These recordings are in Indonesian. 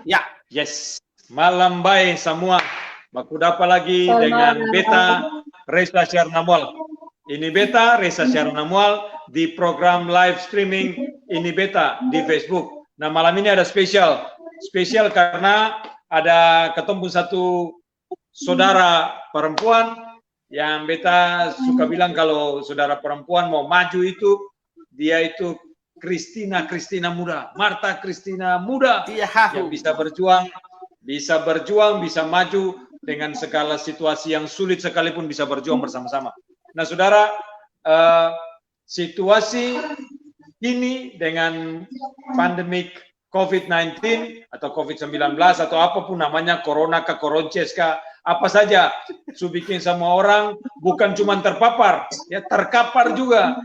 Ya, yes. Malam baik semua. Baku dapat lagi dengan Beta Reza Syarnamual. Ini Beta Reza Syarnamual di program live streaming Ini Beta di Facebook. Nah, malam ini ada spesial. Spesial karena ada ketemu satu saudara perempuan yang Beta suka bilang kalau saudara perempuan mau maju itu, dia itu Christina muda, Marta Christina muda yang bisa berjuang, bisa maju dengan segala situasi yang sulit sekalipun bisa berjuang bersama-sama. Nah, saudara, situasi ini dengan pandemik COVID-19 atau COVID-19 atau apapun namanya, corona ke koronces ke apa saja, su bikin semua orang bukan cuma terpapar, ya terkapar juga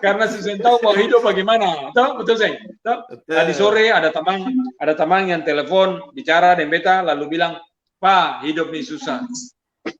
karena si tahu mau hidup bagaimana, betul Seng? Tadi sore ada teman yang telepon bicara dengan Beta lalu bilang, Pak hidup ini susah.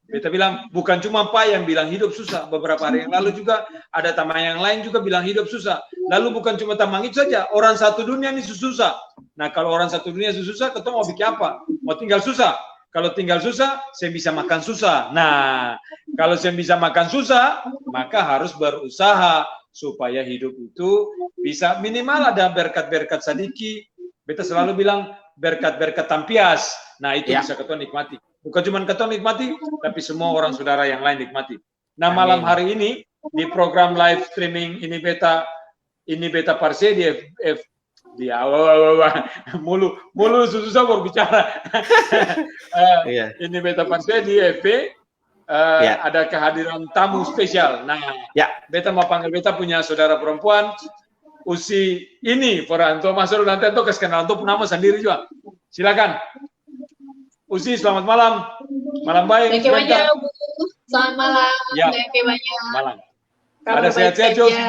Beta bilang bukan cuma Pak yang bilang hidup susah, beberapa hari yang lalu juga ada teman yang lain juga bilang hidup susah. Lalu bukan cuma teman itu saja, orang satu dunia ini susah. Nah kalau orang satu dunia susah, ketemu mau bikin apa? Mau tinggal susah. Kalau tinggal susah, saya bisa makan susah. Nah, kalau saya bisa makan susah, maka harus berusaha supaya hidup itu bisa minimal ada berkat-berkat sedikit. Beta selalu bilang berkat-berkat tampias. Nah, itu bisa ketua nikmati. Bukan cuma ketua nikmati, tapi semua orang saudara yang lain nikmati. Nah, malam hari ini di program live streaming Ini Beta Parse di mulu susah berbicara. Ini Beta Parse di FP ada kehadiran tamu spesial. Nah, Beta mau panggil Beta punya saudara perempuan usi ini Poranto masuk nanti itu kenalan tuh nama sendiri juga. Silakan. Usi, selamat malam. Malam baik. Thank you banyak, Bu. Selamat malam. Ya. Thank you banyak. Malam. Ada sehat-sehat juga, Usi?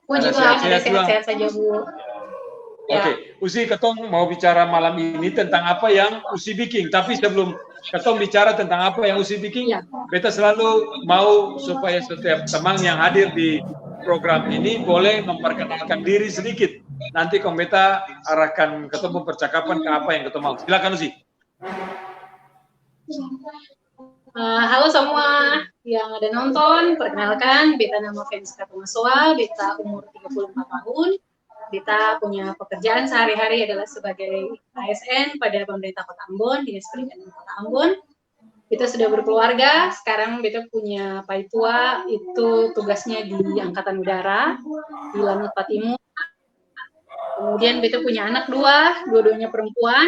Bu juga ada sehat-sehat saja, Bu. Oke, Usi Ketong mau bicara malam ini tentang apa yang Usi bikin. Tapi sebelum Ketong bicara tentang apa yang Usi bikin, Beta selalu mau supaya setiap teman yang hadir di program ini boleh memperkenalkan diri sedikit. Nanti Beta arahkan ketemu percakapan ke apa yang ketemu mau. Silakan Usi. Halo semua yang ada nonton, perkenalkan Beta nama Venska Tomasoa, Beta umur 34 tahun. Beta punya pekerjaan sehari-hari adalah sebagai ASN pada pemerintah Kota Ambon, Dinas Pendidikan Kota Ambon. Beta sudah berkeluarga, sekarang Beta punya paitua, itu tugasnya di Angkatan Udara, di Lanut Patimu. Kemudian Beta punya anak dua-duanya perempuan.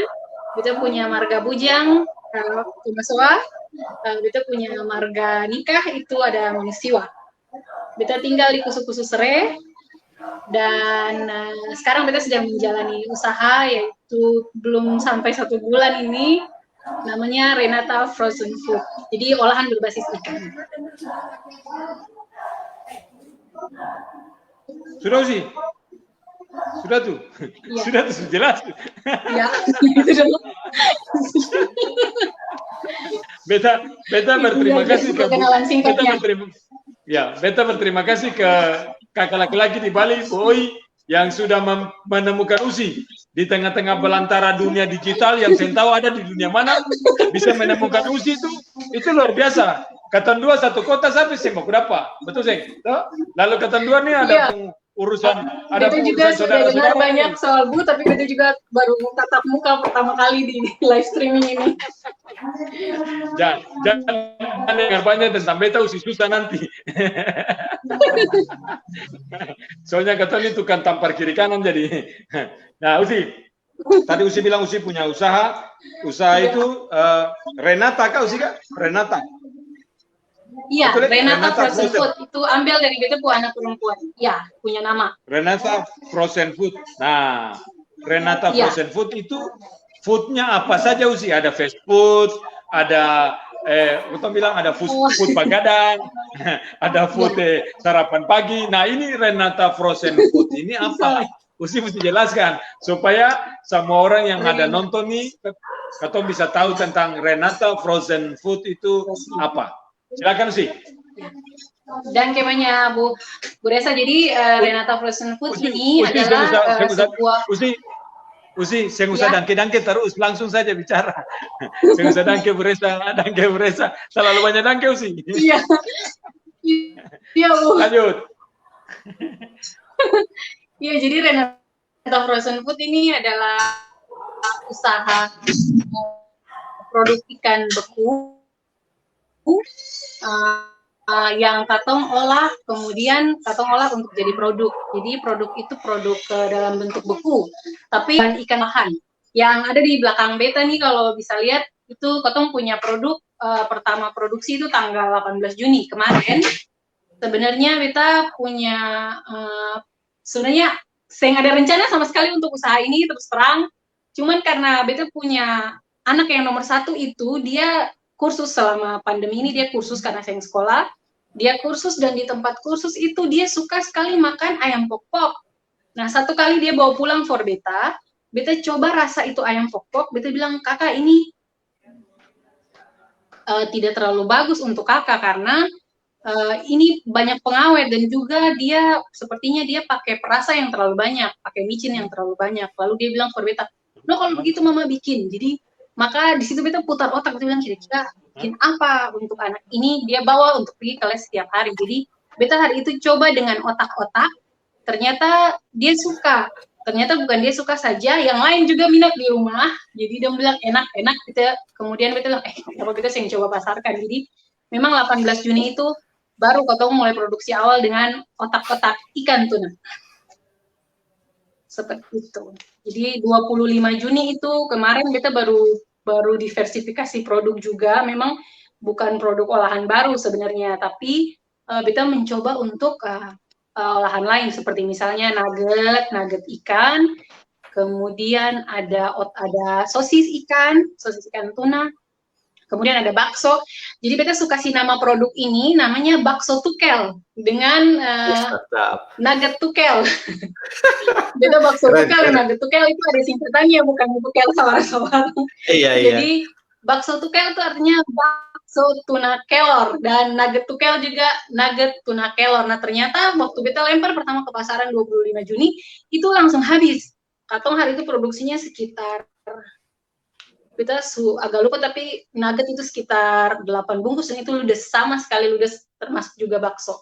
Beta punya marga bujang, Tomasoa. Beta punya marga nikah, itu ada Manusiwa. Beta tinggal di Kusu-Kusu Sere. Dan sekarang Beta sedang menjalani usaha, yaitu belum sampai 1 bulan ini, namanya Renata Frozen Food, jadi olahan berbasis ikan. Sudah Usi? Sudah tuh? Ya. Sudah tuh, jelas. Ya, itu dulu. Beta berterima kasih ke Beta berterima kasih ke kakak laki-laki di Bali, Boy, yang sudah menemukan Usi di tengah-tengah belantara dunia digital yang saya tahu ada di dunia mana bisa menemukan Usi itu luar biasa. Katan dua satu kota sampai saya mau berapa, betul Seng? Lalu katan dua nih ada urusan, ada Beta juga sudah dengar banyak soal Bu, tapi Beta juga baru tatap muka pertama kali di live streaming ini. Jangan dengar banyak tentang Beta, Usi susah nanti. Soalnya kata ini tukang tampar kiri kanan jadi. Nah Usi, tadi Usi bilang Usi punya usaha itu Renata kah Usi kah? Renata. Iya, Renata Frozen Food itu ambil dari Beta punya anak perempuan. Ya, punya nama. Renata Frozen Food. Nah, Renata Frozen Food itu foodnya apa saja Usi? Ada fast food, ada kita bilang ada food Bagadang, ada food sarapan pagi. Nah ini Renata Frozen Food ini apa? Usi mesti jelaskan supaya semua orang yang ada nonton nih, kata bisa tahu tentang Renata Frozen Food itu apa. Silakan Usi. Dan kemanya Bu Resa. Jadi Renata Frozen Food ini adalah sebuah saya usah dangke terus, langsung saja bicara. Saya usah dangke Bu Resa. Terlalu banyak dangke Usi. Iya. Iya, Bu. Lanjut. Iya, jadi Renata Frozen Food ini adalah usaha produk ikan beku yang katong olah, kemudian katong olah untuk jadi produk. Jadi produk itu produk dalam bentuk beku, tapi ikan bahan. Yang ada di belakang beta nih, kalau bisa lihat, itu katong punya produk pertama produksi itu tanggal 18 Juni kemarin. Sebenarnya beta punya, sebenarnya saya nggak ada rencana sama sekali untuk usaha ini, terus terang. Cuman karena beta punya anak yang nomor 1 itu, dia kursus selama pandemi ini, dia kursus karena saya sekolah, dia kursus, dan di tempat kursus itu dia suka sekali makan ayam pok-pok. Nah, satu kali dia bawa pulang for beta coba rasa itu ayam pok-pok, beta bilang, kakak ini tidak terlalu bagus untuk kakak, karena ini banyak pengawet, dan juga dia sepertinya dia pakai perasa yang terlalu banyak, pakai micin yang terlalu banyak. Lalu dia bilang for beta, no kalau begitu mama bikin. Jadi maka di situ beta putar otak, beta bilang kira-kira bikin apa untuk anak ini, dia bawa untuk pergi ke les setiap hari. Jadi beta hari itu coba dengan otak-otak, ternyata dia suka. Ternyata bukan dia suka saja, yang lain juga minat di rumah. Jadi dia bilang enak-enak, kemudian beta bilang apa beta sering coba pasarkan. Jadi memang 18 Juni itu baru katong mulai produksi awal dengan otak-otak ikan tuna. Seperti itu. Jadi 25 Juni itu kemarin beta baru diversifikasi produk juga. Memang bukan produk olahan baru sebenarnya, tapi beta mencoba untuk olahan lain, seperti misalnya nugget ikan, kemudian ada sosis ikan tuna, kemudian ada bakso. Jadi beta suka kasih nama produk ini, namanya bakso tukel dengan nugget tukel. Beta bakso tukel dan nugget tukel itu ada singkatannya, bukan tukel sabar-sabar. Iya. Jadi bakso tukel itu artinya bakso tuna kelor, dan nugget tukel juga nugget tuna kelor. Nah, ternyata waktu beta lempar pertama ke pasaran 25 Juni itu langsung habis. Katong hari itu produksinya sekitar, beta agak lupa, tapi nugget itu sekitar 8 bungkus, dan itu ludes, sama sekali ludes, termasuk juga bakso.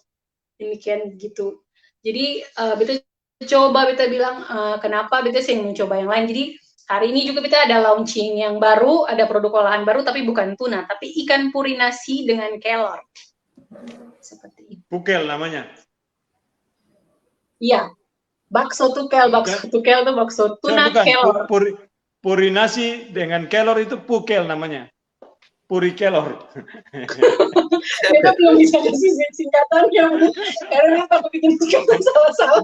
Demikian gitu. Jadi beta bilang kenapa beta sering mencoba yang lain. Jadi hari ini juga beta ada launching yang baru, ada produk olahan baru, tapi bukan tuna, tapi ikan puri nasi dengan kelor. Seperti itu. Pukel namanya. Iya, bakso tukel itu bakso tuna kelor. Puri nasi dengan kelor itu pukel namanya. Puri kelor. Kita belum bisa kasih singkatannya, karena takut bikin singkatan salah-salah.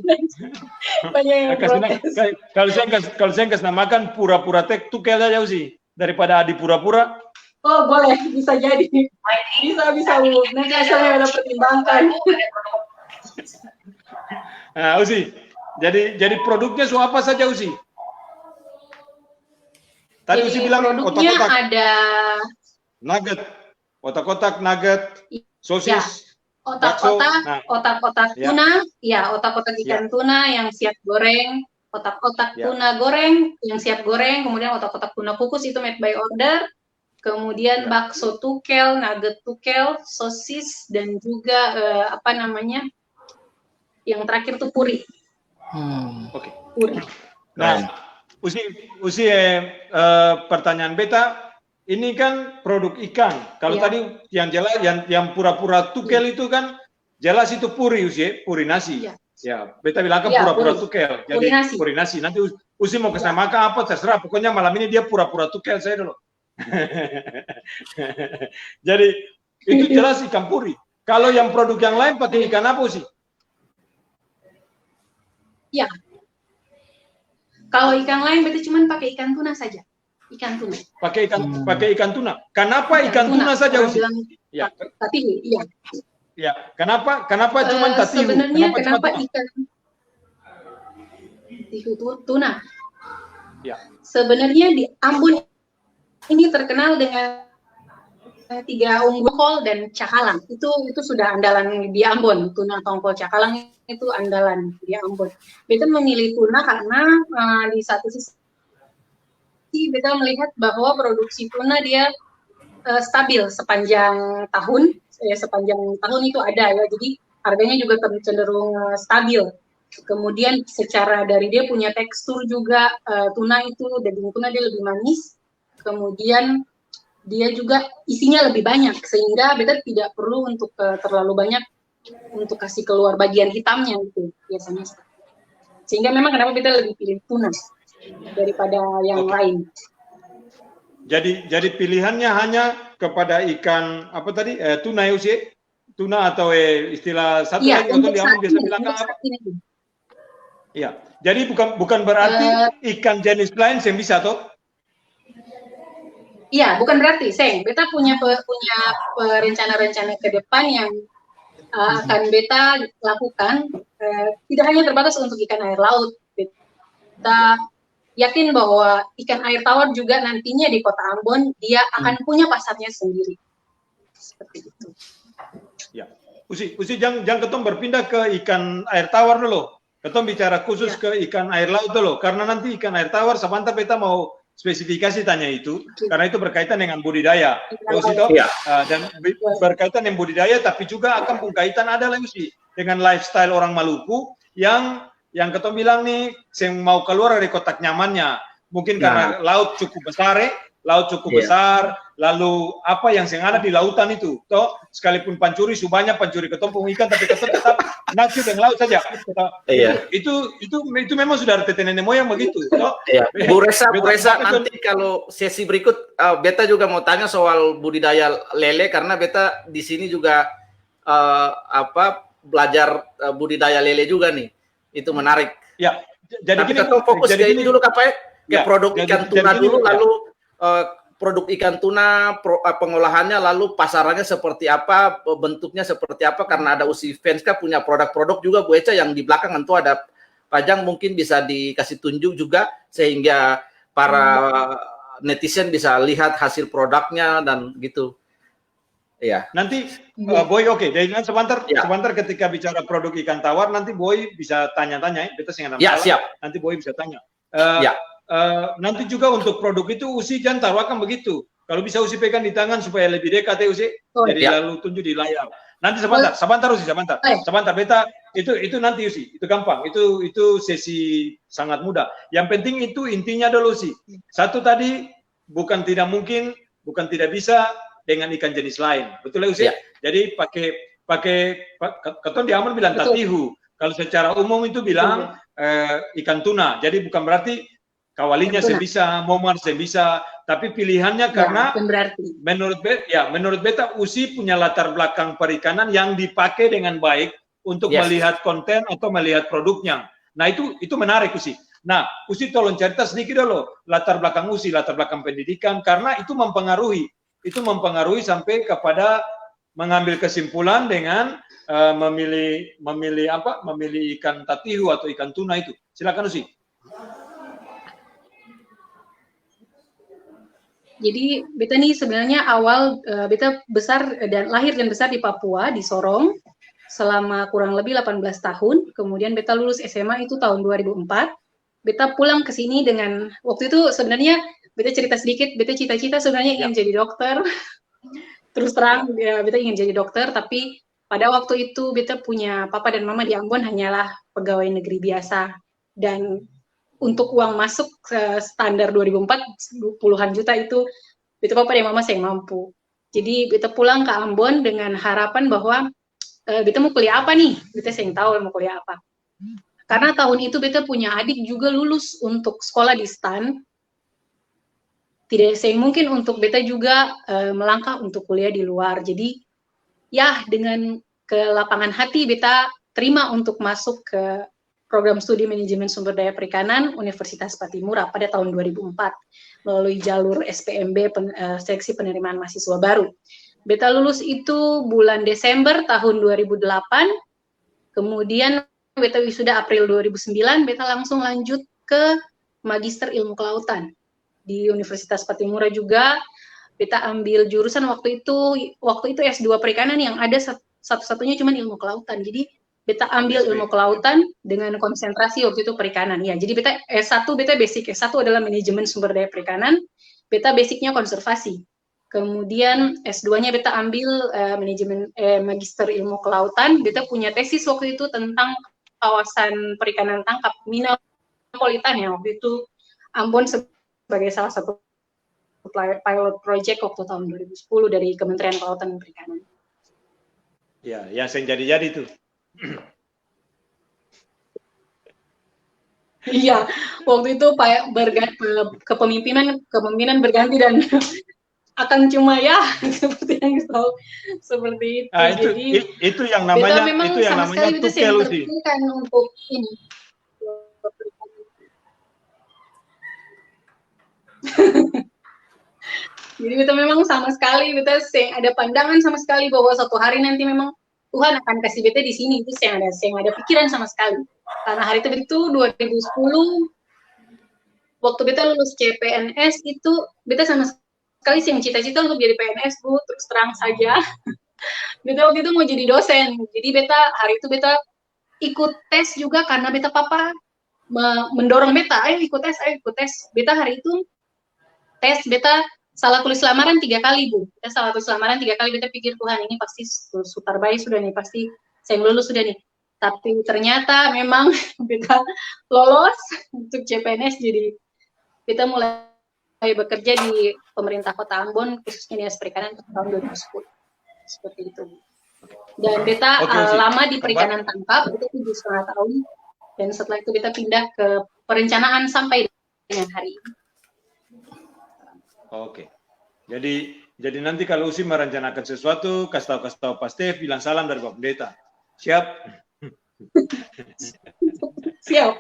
Banyak yang protes. Kalau saya kasih namakan pura-pura tukel aja sih, daripada adi pura-pura. Oh, boleh, bisa jadi. Bisa Bu. Nanti asalnya ada pertimbangkan. Nah, Usi, jadi produknya apa saja Usi? Tadi Usi bilang otak-otak. Ada nugget, otak-otak nugget, sosis, ya, otak-otak tuna, ya, otak-otak ikan tuna yang siap goreng, otak-otak tuna goreng yang siap goreng, kemudian otak-otak tuna kukus itu made by order, kemudian bakso tukel, nugget tukel, sosis, dan juga yang terakhir tuh puri. Oke. Puri. Nah, Usi pertanyaan beta, ini kan produk ikan. Kalau tadi yang jelas, yang pura-pura tukel itu kan jelas itu puri Usi, puri nasi. Ya, beta bilang kan pura-pura tukel. Jadi puri nasi. Nanti Usi mau kesana makan apa terserah. Pokoknya malam ini dia pura-pura tukel saya dulu. Jadi itu jelas ikan puri. Kalau yang produk yang lain pakai ikan apa sih? Ya. Kalau ikan lain berarti cuma pakai ikan tuna saja. Ikan tuna. Pakai ikan tuna. Kenapa ikan tuna saja Usi? Ya. Tatihu, iya. Ya, kenapa cuma tatihu? Sebenarnya kenapa ikan tatihu tuna? Ya. Sebenarnya di Ambon ini terkenal dengan Tiga unggul dan cakalang itu sudah andalan di Ambon. Tuna tongkol cakalang itu andalan di Ambon. Beta memilih tuna karena di satu sisi beta melihat bahwa produksi tuna dia stabil sepanjang tahun. Sepanjang tahun itu ada ya, jadi harganya juga cenderung stabil. Kemudian secara dari dia punya tekstur juga, tuna itu daging tuna dia lebih manis. Kemudian dia juga isinya lebih banyak, sehingga beta tidak perlu untuk terlalu banyak untuk kasih keluar bagian hitamnya gitu biasanya. Sehingga memang kenapa beta lebih pilih tuna daripada yang lain. Jadi pilihannya hanya kepada ikan apa tadi, tuna ya, tuna atau istilah satu lagi atau diambil biasa bilang apa? Iya. Jadi bukan berarti ikan jenis lain yang bisa toh? Iya, bukan berarti, Seng. Beta punya rencana-rencana ke depan yang akan beta lakukan. Tidak hanya terbatas untuk ikan air laut. Beta yakin bahwa ikan air tawar juga nantinya di Kota Ambon dia akan punya pasarnya sendiri. Seperti itu. Ya. Usi jangan ketong berpindah ke ikan air tawar dulu. Ketong bicara khusus ke ikan air laut dulu. Karena nanti ikan air tawar, sebentar beta mau spesifikasi tanya itu, karena itu berkaitan dengan budidaya. Dan berkaitan dengan budidaya, tapi juga akan berkaitan adalah dengan lifestyle orang Maluku yang ketong bilang nih, yang mau keluar dari kotak nyamannya. Mungkin karena laut cukup besar, besar, lalu apa yang ada di lautan itu, toh sekalipun pancuri banyak pancuri ketumpung ikan, tapi tetap nafsu dengan laut saja. Itu memang sudah ada nenek moyang begitu. Toh. Bu Resa nanti kalau sesi berikut, beta juga mau tanya soal budidaya lele karena beta di sini juga belajar budidaya lele juga nih, itu menarik. Ya, jadi kita fokus ke ini dulu ke produk ikan tuna dulu, lalu produk ikan tuna, pengolahannya, lalu pasarannya seperti apa, bentuknya seperti apa, karena ada Usi Venska punya produk-produk juga Bu Eca yang di belakang tentu ada Pajang, mungkin bisa dikasih tunjuk juga sehingga para netizen bisa lihat hasil produknya dan gitu. Iya. Nanti Boy jadi sebentar ketika bicara produk ikan tawar nanti Boy bisa tanya-tanya beta siap. Nanti Boy bisa tanya. Nanti juga untuk produk itu Usi jangan taruhkan begitu. Kalau bisa Usi pegang di tangan supaya lebih dekat ya Usi. Jadi lalu tunjuk di layar. Nanti sebentar Usi, sebentar beta itu nanti Usi, itu gampang. Itu sesi sangat mudah. Yang penting itu intinya dulu Usi. Satu tadi bukan tidak mungkin, bukan tidak bisa dengan ikan jenis lain. Betul ya Usi? Jadi pakai keton di Ambon bilang tatihu. Kalau secara umum itu bilang ikan tuna. Jadi bukan berarti kawalinya sebisa, momar sebisa, tapi pilihannya karena menurut beta Usi punya latar belakang perikanan yang dipakai dengan baik untuk melihat konten atau melihat produknya. Nah itu menarik Usi. Nah Usi tolong cerita sedikit dulu latar belakang Usi, latar belakang pendidikan, karena itu mempengaruhi sampai kepada mengambil kesimpulan dengan memilih ikan tatihu atau ikan tuna itu. Silakan Usi. Jadi beta nih sebenarnya awal beta lahir dan besar di Papua, di Sorong selama kurang lebih 18 tahun. Kemudian beta lulus SMA itu tahun 2004. Beta pulang ke sini dengan waktu itu sebenarnya beta cerita sedikit, beta cita-cita sebenarnya ingin jadi dokter. Terus terang beta ingin jadi dokter, tapi pada waktu itu beta punya papa dan mama di Ambon hanyalah pegawai negeri biasa, dan untuk uang masuk standar 2004 puluhan juta itu beta papa dan mama saya mampu. Jadi beta pulang ke Ambon dengan harapan bahwa beta mau kuliah apa nih, beta saya tahu mau kuliah apa. Karena tahun itu beta punya adik juga lulus untuk sekolah di STAN. Tidak mungkin untuk beta juga melangkah untuk kuliah di luar. Jadi ya dengan kelapangan hati beta terima untuk masuk ke program studi manajemen sumber daya perikanan Universitas Patimura pada tahun 2004 melalui jalur SPMB seleksi penerimaan mahasiswa baru. Beta lulus itu bulan Desember tahun 2008. Kemudian beta wisuda April 2009, beta langsung lanjut ke Magister Ilmu Kelautan di Universitas Patimura juga. beta ambil jurusan waktu itu S2 perikanan yang ada satu-satunya cuman ilmu kelautan. Jadi beta ambil ilmu kelautan dengan konsentrasi waktu itu perikanan. Ya, jadi beta S1 beta basic S1 adalah manajemen sumber daya perikanan, beta basicnya konservasi. Kemudian S2-nya beta ambil manajemen magister ilmu kelautan. Beta punya tesis waktu itu tentang kawasan perikanan tangkap Mina Politan ya, waktu itu Ambon sebagai salah satu pilot project waktu tahun 2010 dari Kementerian Kelautan dan Perikanan. Ya, yang sering jadi tuh. Iya, waktu itu kepemimpinan berganti dan akan cuma ya seperti yang tahu seperti itu. Nah, jadi itu yang namanya itu yang namanya tukel sih. Untuk ini. Jadi kita memang sama sekali kita ada pandangan sama sekali bahwa suatu hari nanti memang Tuhan akan kasih beta di sini, itu yang ada pikiran sama sekali. Karena hari itu 2010 waktu beta lulus CPNS itu beta sama sekali yang cita-cita untuk jadi PNS, Bu, terus terang saja. Beta waktu itu mau jadi dosen. Jadi beta hari itu beta ikut tes juga karena beta papa mendorong beta, ayo ikut tes. Beta hari itu tes, beta salah tulis lamaran 3 kali, Bu. Beta salah tulis lamaran 3 kali, beta pikir Tuhan ini pasti sutar baik sudah nih, pasti saya lulus sudah nih. Tapi ternyata memang beta lolos untuk CPNS, jadi beta mulai bekerja di pemerintah Kota Ambon, khususnya Dinas Perikanan tahun 2010. Seperti itu. Dan beta lama di perikanan tangkap, beta 7,5 tahun. Dan setelah itu beta pindah ke perencanaan sampai dengan hari ini. Oke. Jadi nanti kalau Usi merencanakan sesuatu, kasih tahu Pak Stef, bilang salam dari Pak Pendeta. Siap? Siap.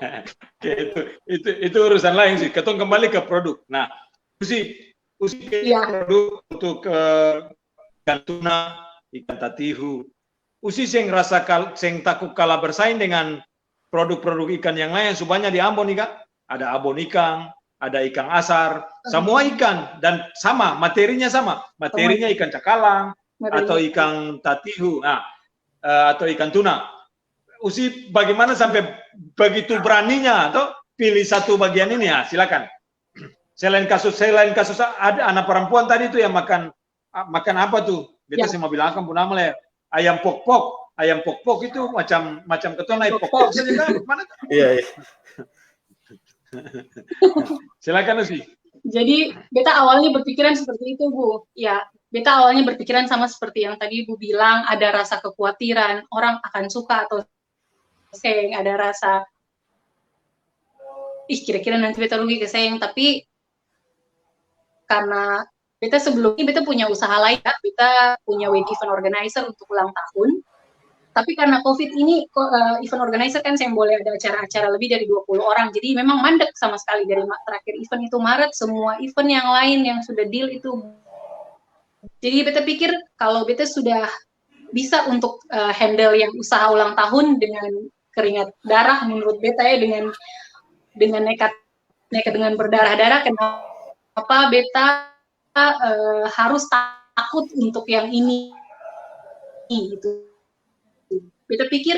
itu urusan lain sih. Ketong kembali ke produk. Nah, Usi produk untuk ikan tuna, ikan tatihu. Usi yang rasa yang takut kalah bersaing dengan produk-produk ikan yang lain. Subanya di Ambon nih, Kak. Ada abon ikan, ada ikan asar, semua ikan dan sama, materinya sama. Materinya ikan cakalang atau ikan tatihu, atau ikan tuna. Usi bagaimana sampai begitu beraninya atau pilih satu bagian ini ya, silakan. Selain kasus ada anak perempuan tadi itu yang makan apa tuh? Kita semua bilang kan punya nama ayam pok-pok itu macam ketona pok-pok mana? Iya. Silakan Usi. Jadi beta awalnya berpikiran seperti itu, Bu. Ya, beta awalnya berpikiran sama seperti yang tadi Bu bilang, ada rasa kekhawatiran orang akan suka atau ada rasa kira-kira nanti beta rugi ke sayang, tapi karena beta sebelumnya beta punya usaha lain, beta punya wedding event organizer untuk ulang tahun. Tapi karena COVID ini, event organizer kan saya boleh ada acara-acara lebih dari 20 orang. Jadi memang mandek sama sekali dari terakhir event itu Maret, semua event yang lain yang sudah deal itu. Jadi beta pikir kalau beta sudah bisa untuk handle yang usaha ulang tahun dengan keringat darah menurut beta ya, dengan nekat dengan berdarah-darah, kenapa beta harus takut untuk yang ini gitu. Beta pikir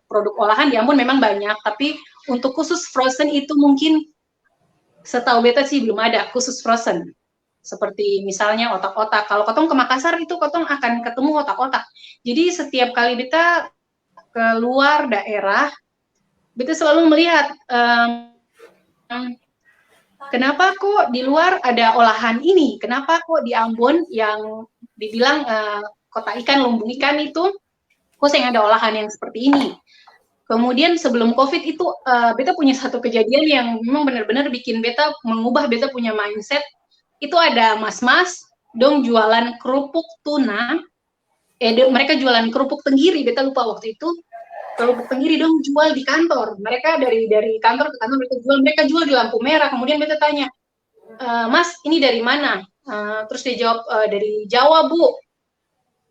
produk olahan di Ambon memang banyak, tapi untuk khusus frozen itu mungkin setahu beta sih belum ada khusus frozen. Seperti misalnya otak-otak. Kalau kotong ke Makassar itu kotong akan ketemu otak-otak. Jadi setiap kali beta keluar daerah, beta selalu melihat kenapa kok di luar ada olahan ini, kenapa kok di Ambon yang dibilang kota ikan, lumbung ikan itu kok yang ada olahan yang seperti ini. Kemudian sebelum COVID itu beta punya satu kejadian yang memang benar-benar bikin beta mengubah beta punya mindset. Itu ada mas-mas dong jualan kerupuk tuna. Mereka jualan kerupuk tenggiri, beta lupa waktu itu. Kerupuk tenggiri dong jual di kantor. Mereka dari kantor ke kantor mereka jual di lampu merah. Kemudian beta tanya, Mas ini dari mana? Terus dia jawab dari Jawa, Bu.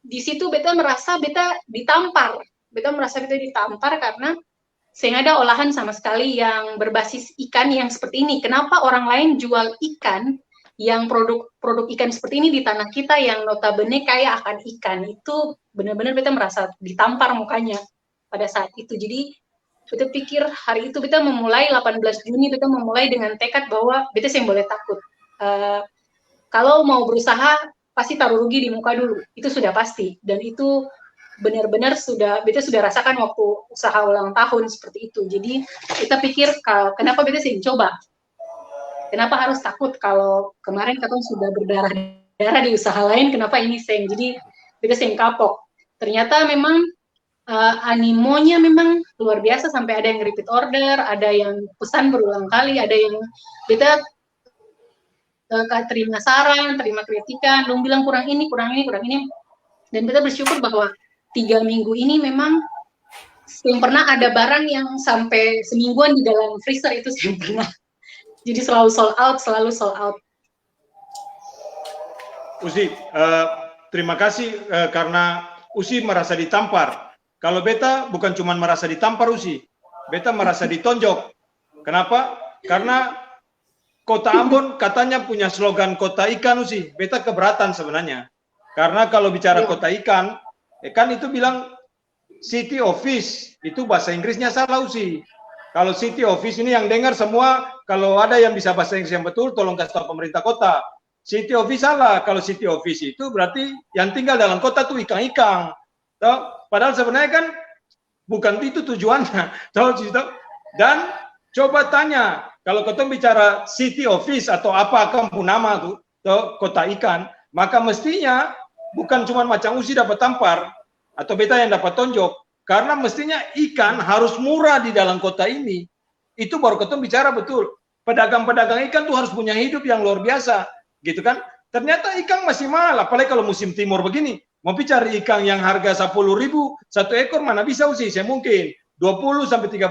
Di situ beta merasa beta ditampar. Beta merasa beta ditampar karena saya ada olahan sama sekali yang berbasis ikan yang seperti ini. Kenapa orang lain jual ikan yang produk ikan seperti ini di tanah kita yang notabene kaya akan ikan, itu benar-benar beta merasa ditampar mukanya pada saat itu. Jadi beta pikir hari itu beta memulai 18 Juni beta memulai dengan tekad bahwa beta yang boleh takut. Kalau mau berusaha pasti taruh rugi di muka dulu, itu sudah pasti. Dan itu benar-benar beta sudah rasakan waktu usaha ulang tahun seperti itu. Jadi kita pikir kenapa beta sih coba? Kenapa harus takut kalau kemarin katong sudah berdarah-darah di usaha lain, kenapa ini seng? Jadi beta seng kapok. Ternyata memang animonya memang luar biasa, sampai ada yang repeat order, ada yang pesan berulang kali, ada yang beta terima saran, terima kritikan, belum bilang kurang ini, dan beta bersyukur bahwa 3 minggu ini memang yang pernah ada barang yang sampai semingguan di dalam freezer itu yang pernah. Jadi selalu sold out. Usi, terima kasih karena Usi merasa ditampar. Kalau beta bukan cuma merasa ditampar Usi, beta merasa ditonjok. Kenapa? Karena Kota Ambon katanya punya slogan kota ikan Usi. Beta keberatan sebenarnya. Karena kalau bicara kota ikan, kan itu bilang City of Fish, itu bahasa Inggrisnya salah Usi. Kalau City of Fish ini yang dengar semua, kalau ada yang bisa bahasa Inggris yang betul, tolong kasih tahu pemerintah kota. City of Fish salah. Kalau City of Fish itu berarti yang tinggal dalam kota tuh ikan-ikan. Padahal sebenarnya kan bukan itu tujuannya. Dan coba tanya, kalau kita bicara City of Fish atau apa kampung nama tuh, kota ikan, maka mestinya bukan cuma macam Usi dapat tampar atau beta yang dapat tonjok, karena mestinya ikan harus murah di dalam kota ini. Itu baru kita bicara betul. Pedagang-pedagang ikan tuh harus punya hidup yang luar biasa, gitu kan? Ternyata ikan masih mahal, apalagi kalau musim timur begini. Mau cari ikan yang harga 10.000 satu ekor, mana bisa Usi? Saya mungkin 20 sampai 30.000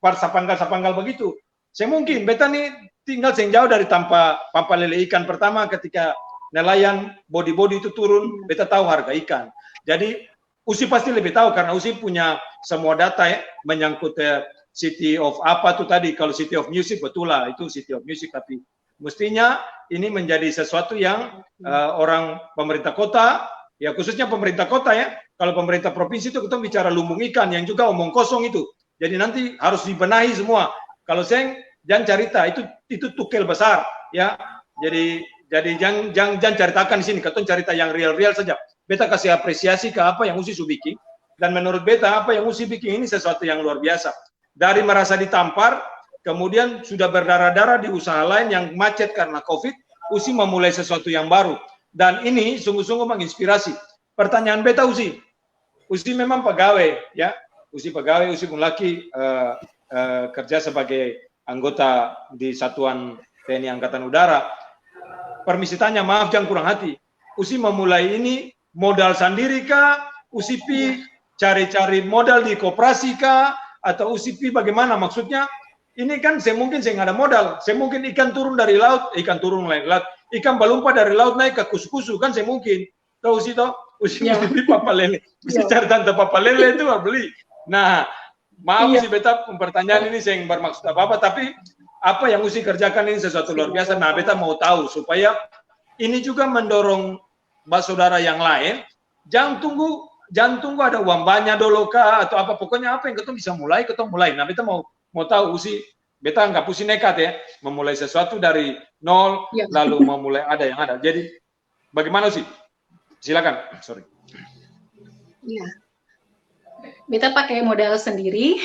per sapanggal begitu. Saya mungkin beta nih tinggal jauh dari pampa lele ikan pertama ketika nelayan body itu turun, beta tahu harga ikan. Jadi Usi pasti lebih tahu karena Usi punya semua data ya menyangkut City of apa tuh tadi. Kalau City of Music betul lah itu City of Music, tapi mestinya ini menjadi sesuatu yang orang pemerintah kota, ya khususnya pemerintah kota ya. Kalau pemerintah provinsi itu kita bicara lumbung ikan yang juga omong kosong itu. Jadi nanti harus dibenahi semua. Kalau saya jangan cerita itu tukel besar ya. Jadi jangan ceritakan di sini. Kita cerita yang real saja. Beta kasih apresiasi ke apa yang Usi bikin, dan menurut beta apa yang Usi bikin ini sesuatu yang luar biasa. Dari merasa ditampar, kemudian sudah berdarah-darah di usaha lain yang macet karena COVID, Usi memulai sesuatu yang baru. Dan ini sungguh-sungguh menginspirasi. Pertanyaan beta Usi memang pegawai ya. Usi pegawai, Usi pun laki kerja sebagai anggota di Satuan TNI Angkatan Udara. Permisi tanya, maaf jangan kurang hati. Usi memulai ini modal sendiri kah? Usi cari-cari modal di koperasi kah? Atau Usi bagaimana maksudnya? Ini kan saya mungkin nggak ada modal. Saya mungkin ikan turun dari laut, ikan berlompat dari laut naik ke kusu-kusu kan saya mungkin. Tahu Usi toh? Usi mesti beli papa lele. Usi cari tante papa lele itu beli. Nah, maaf Usi beta pertanyaan ini saya bermaksud apa-apa, tapi apa yang Usi kerjakan ini sesuatu luar biasa. Nah, beta mau tahu supaya ini juga mendorong saudara yang lain, jangan tunggu ada uang banyak dulu kah atau apa, pokoknya apa yang kita bisa mulai, kita mulai. Nah, beta mau tahu Usi, beta nggak pusing nekat ya, memulai sesuatu dari nol, lalu memulai ada yang ada. Jadi bagaimana Usi? Silakan, sorry. Iya, beta pakai modal sendiri.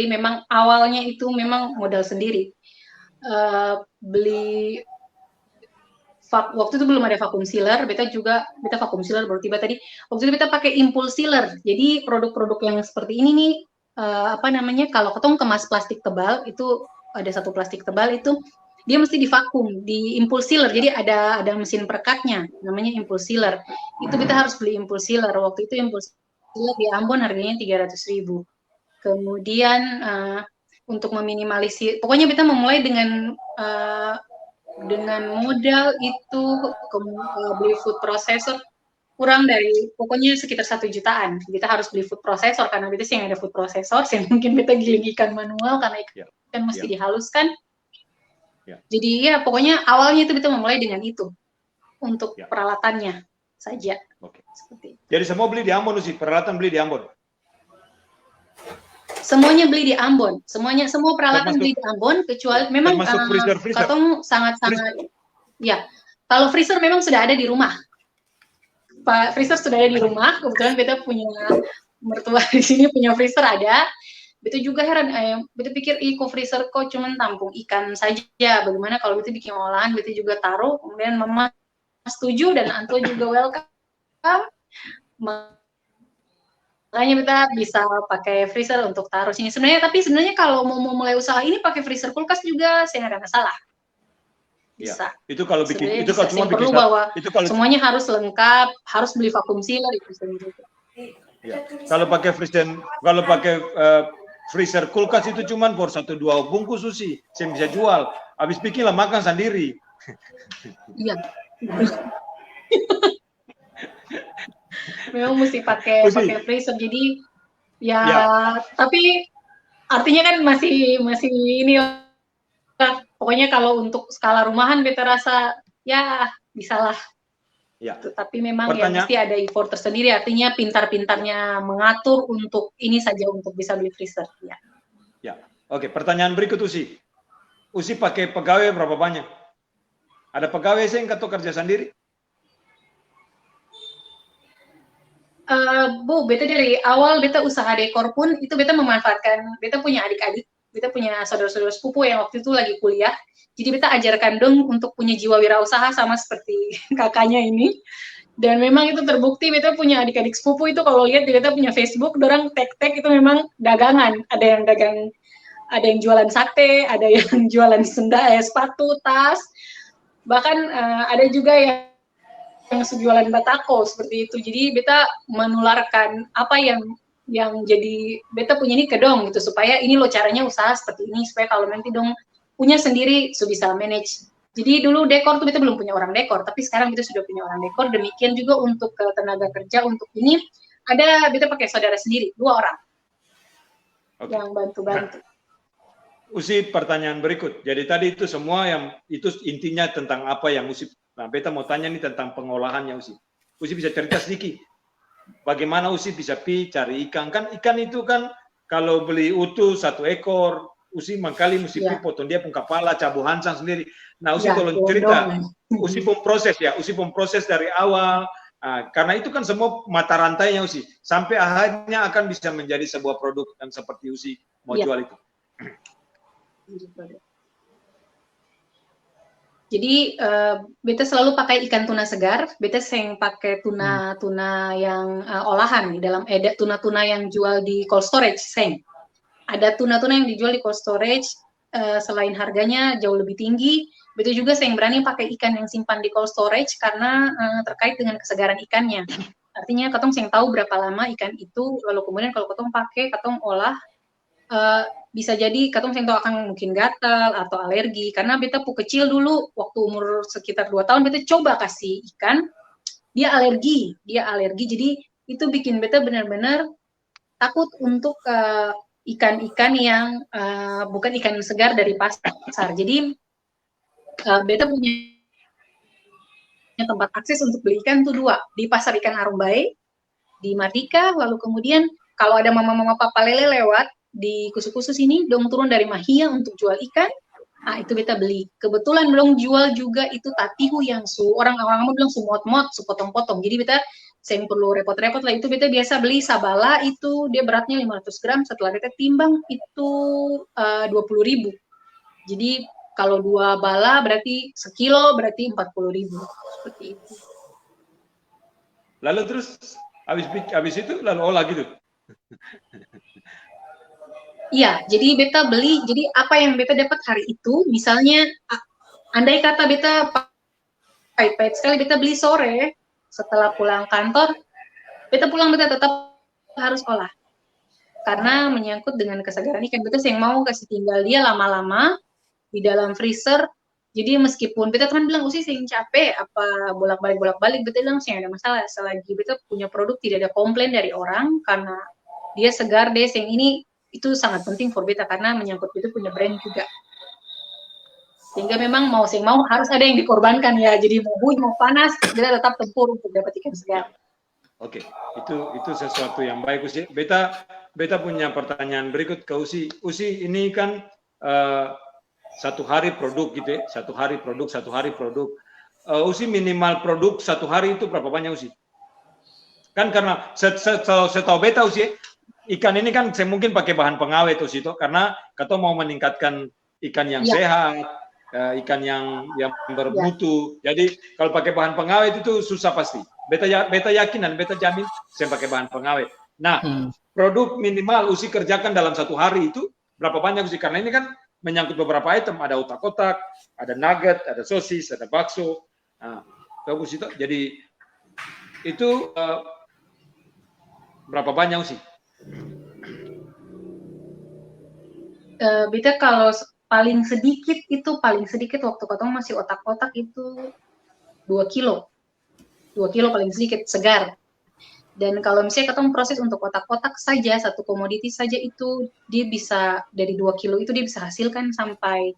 Memang awalnya itu memang modal sendiri. Beli waktu itu belum ada vacuum sealer, beta vacuum sealer baru tiba tadi. Waktu itu beta pakai impulse sealer. Jadi produk-produk yang seperti ini nih, kalau ketong kemas plastik tebal, itu ada satu plastik tebal itu dia mesti divakum di impulse sealer. Jadi ada mesin perekatnya, namanya impulse sealer. Itu beta harus beli impulse sealer. Waktu itu impulse sealer di Ambon harganya 300.000. Kemudian untuk meminimalisir, pokoknya beta memulai dengan modal itu beli food processor kurang dari pokoknya sekitar 1 jutaan. Kita harus beli food processor karena beta sih yang ada food processor, saya mungkin beta giling ikan manual karena ikan mesti dihaluskan. Ya. Jadi ya pokoknya awalnya itu kita memulai dengan itu untuk Ya. peralatannya saja. Oke. Seperti itu. Jadi semua beli di Ambon sih, peralatan beli di Ambon. Semuanya beli di Ambon, semua peralatan Termasuk beli di Ambon kecuali memang termasuk freezer. katong sangat-sangat ya. Kalau freezer memang sudah ada di rumah. Pak freezer sudah ada di rumah, kebetulan beta punya mertua di sini punya freezer ada. Beta juga heran, beta pikir kok freezer kok cuman tampung ikan saja. Bagaimana kalau beta bikin olahan, beta juga taruh, kemudian mama setuju dan Anto juga welcome. Makanya kita bisa pakai freezer untuk taruh sini. Tapi sebenarnya kalau mau mulai usaha ini pakai freezer kulkas juga saya nggak ada masalah. Bisa. Ya, itu kalau bikin sebenarnya itu kalau cuma perlu bikin bahwa itu kalau semuanya harus lengkap, harus beli vakum sealer itu sendiri. ya, kalau pakai freezer kulkas itu cuma for 1-2 bungkus sushi, saya bisa jual. Habis bikin lah makan sendiri. Iya. Memang mesti pakai freezer. Jadi ya, tapi artinya kan masih ini lah. Pokoknya kalau untuk skala rumahan beta rasa ya bisalah. Ya. Tapi memang ya mesti ada effort tersendiri. Artinya pintar-pintarnya mengatur untuk ini saja untuk bisa beli freezer. Ya. Ya. Oke, pertanyaan berikut Usi. Usi pakai pegawai berapa banyak? Ada pegawai sih atau kerja sendiri? Bu, beta dari awal beta usaha dekor pun itu beta memanfaatkan, beta punya adik-adik, beta punya saudara-saudara sepupu yang waktu itu lagi kuliah, jadi beta ajarkan dong untuk punya jiwa wirausaha sama seperti kakaknya ini, dan memang itu terbukti beta punya adik-adik sepupu itu kalau lihat di beta punya Facebook, dorang tag-tag itu memang dagangan, ada yang jualan sate, ada yang jualan sepatu, tas, bahkan ada juga yang jualan batako seperti itu. Jadi beta menularkan apa yang jadi beta punya ini ke dong gitu supaya ini loh caranya usaha seperti ini supaya kalau nanti dong punya sendiri bisa manage. Jadi dulu dekor tuh beta belum punya orang dekor, tapi sekarang beta sudah punya orang dekor. Demikian juga untuk tenaga kerja untuk ini ada beta pakai saudara sendiri 2 orang yang bantu-bantu. Usi, pertanyaan berikut. Jadi tadi itu semua yang itu intinya tentang apa yang Usi. Nah, beta mau tanya nih tentang pengolahannya Usi. Usi bisa cerita sedikit. Bagaimana Usi bisa cari ikan? Kan ikan itu kan kalau beli utuh 1 ekor, Usi mangkali mesti potong dia pun kepala, cabu hansang sendiri. Nah, Usi kalau cerita, Usi pun proses ya, Usi pun proses dari awal. Nah, karena itu kan semua mata rantainya Usi. Sampai akhirnya akan bisa menjadi sebuah produk yang seperti Usi mau jual itu. Jadi beta selalu pakai ikan tuna segar. Beta sering pakai tuna yang olahan di dalam tuna yang jual di cold storage. Ada tuna yang dijual di cold storage. Selain harganya jauh lebih tinggi, beta juga sering berani pakai ikan yang simpan di cold storage karena terkait dengan kesegaran ikannya. Artinya katong sering tahu berapa lama ikan itu. Lalu kemudian kalau katong pakai, katong olah. Bisa jadi katong sering tahu akan mungkin gatal atau alergi karena beta kecil dulu waktu umur sekitar 2 tahun beta coba kasih ikan dia alergi jadi itu bikin beta benar-benar takut untuk ikan-ikan yang bukan ikan segar dari pasar. Jadi beta punya tempat akses untuk beli ikan tuh 2 di pasar ikan Arumbai di Mardika, lalu kemudian kalau ada mama-mama papa lele lewat di kusu-kusu sini, dong turun dari Mahia untuk jual ikan. Nah, itu beta beli. Kebetulan belum jual juga itu tatihu yang orang-orang bilang sumot-mot, sepotong-potong. Jadi beta saya perlu repot-repot lah. Itu beta biasa beli sabala itu dia beratnya 500 gram. Setelah beta timbang itu 20.000. Jadi kalau 2 bala berarti sekilo berarti 40.000. Seperti itu. Lalu terus habis itu lalu olah gitu. Iya, jadi beta beli, jadi apa yang beta dapat hari itu, misalnya, andai kata beta pahit-pahit sekali, beta beli sore, setelah pulang kantor, beta tetap harus olah. Karena menyangkut dengan kesegaran ikan, beta yang mau kasih tinggal dia lama-lama, di dalam freezer, jadi meskipun beta teman bilang, sih saya capek, apa bolak-balik, beta bilang, saya ada masalah, selagi beta punya produk, tidak ada komplain dari orang, karena dia segar, yang ini, itu sangat penting for beta karena menyangkut beta punya brand juga. Sehingga memang mau sih mau harus ada yang dikorbankan ya. Jadi mau hujan mau panas kita tetap tempur untuk dapat ikan segar. Oke, itu sesuatu yang baik Usi. Beta punya pertanyaan berikut ke Usi. Usi ini kan satu hari produk gitu ya, satu hari produk. Usi minimal produk satu hari itu berapa banyak Usi? Kan karena setahu beta Usi, ikan ini kan saya mungkin pakai bahan pengawet Usi itu karena kita mau meningkatkan ikan yang sehat, ikan yang bermutu. Jadi kalau pakai bahan pengawet itu susah pasti. Beta yakin dan beta jamin saya pakai bahan pengawet. Nah, produk minimal Usi kerjakan dalam satu hari itu berapa banyak Usi? Karena ini kan menyangkut beberapa item, ada otak-otak, ada nugget, ada sosis, ada bakso. Nah, bagus itu. Jadi itu berapa banyak Usi? Beta kalau paling sedikit waktu ketemu masih otak-otak itu 2 kilo. 2 kilo paling sedikit segar. Dan kalau misalnya ketemu proses untuk otak-otak saja, satu komoditi saja itu dia bisa dari 2 kilo itu dia bisa hasilkan sampai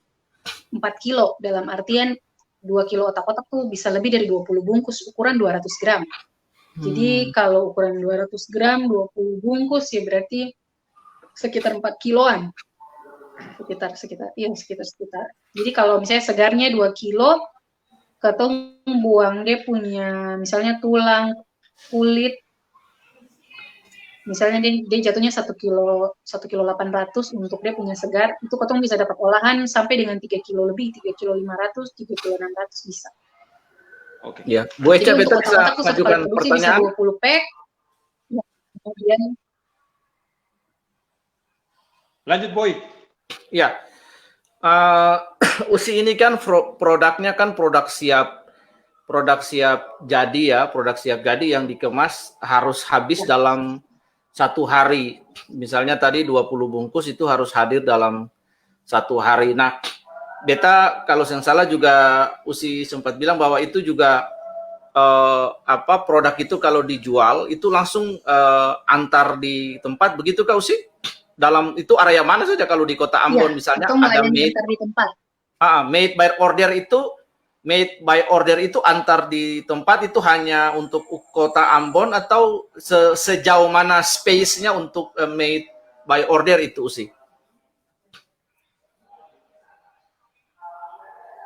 4 kilo. Dalam artian 2 kilo otak-otak tuh bisa lebih dari 20 bungkus ukuran 200 gram. Jadi kalau ukuran 200 gram, 20 bungkus ya berarti sekitar 4 kiloan. Sekitar. Jadi kalau misalnya segarnya 2 kilo, ketemu buang dia punya misalnya tulang, kulit, misalnya dia jatuhnya 1 kilo 800 untuk dia punya segar, itu ketemu bisa dapat olahan sampai dengan 3 kilo lebih, 3 kilo 500, 3 kilo 600 bisa. Oke. Ya, Bu Eca, beta bisa ajukan pertanyaan. Bisa 20 pack. Ya, kemudian lanjut Boy. Ya, Usi ini kan produknya kan produk siap jadi ya, produk siap jadi yang dikemas harus habis dalam satu hari. Misalnya tadi 20 bungkus itu harus hadir dalam satu hari. Nah, beta kalau yang salah juga Usi sempat bilang bahwa itu juga produk itu kalau dijual itu langsung antar di tempat, begitu Kak Usi? Dalam itu area mana saja kalau di Kota Ambon misalnya ada made di tempat. Made by order itu antar di tempat itu hanya untuk Kota Ambon atau sejauh mana space-nya untuk made by order itu sih?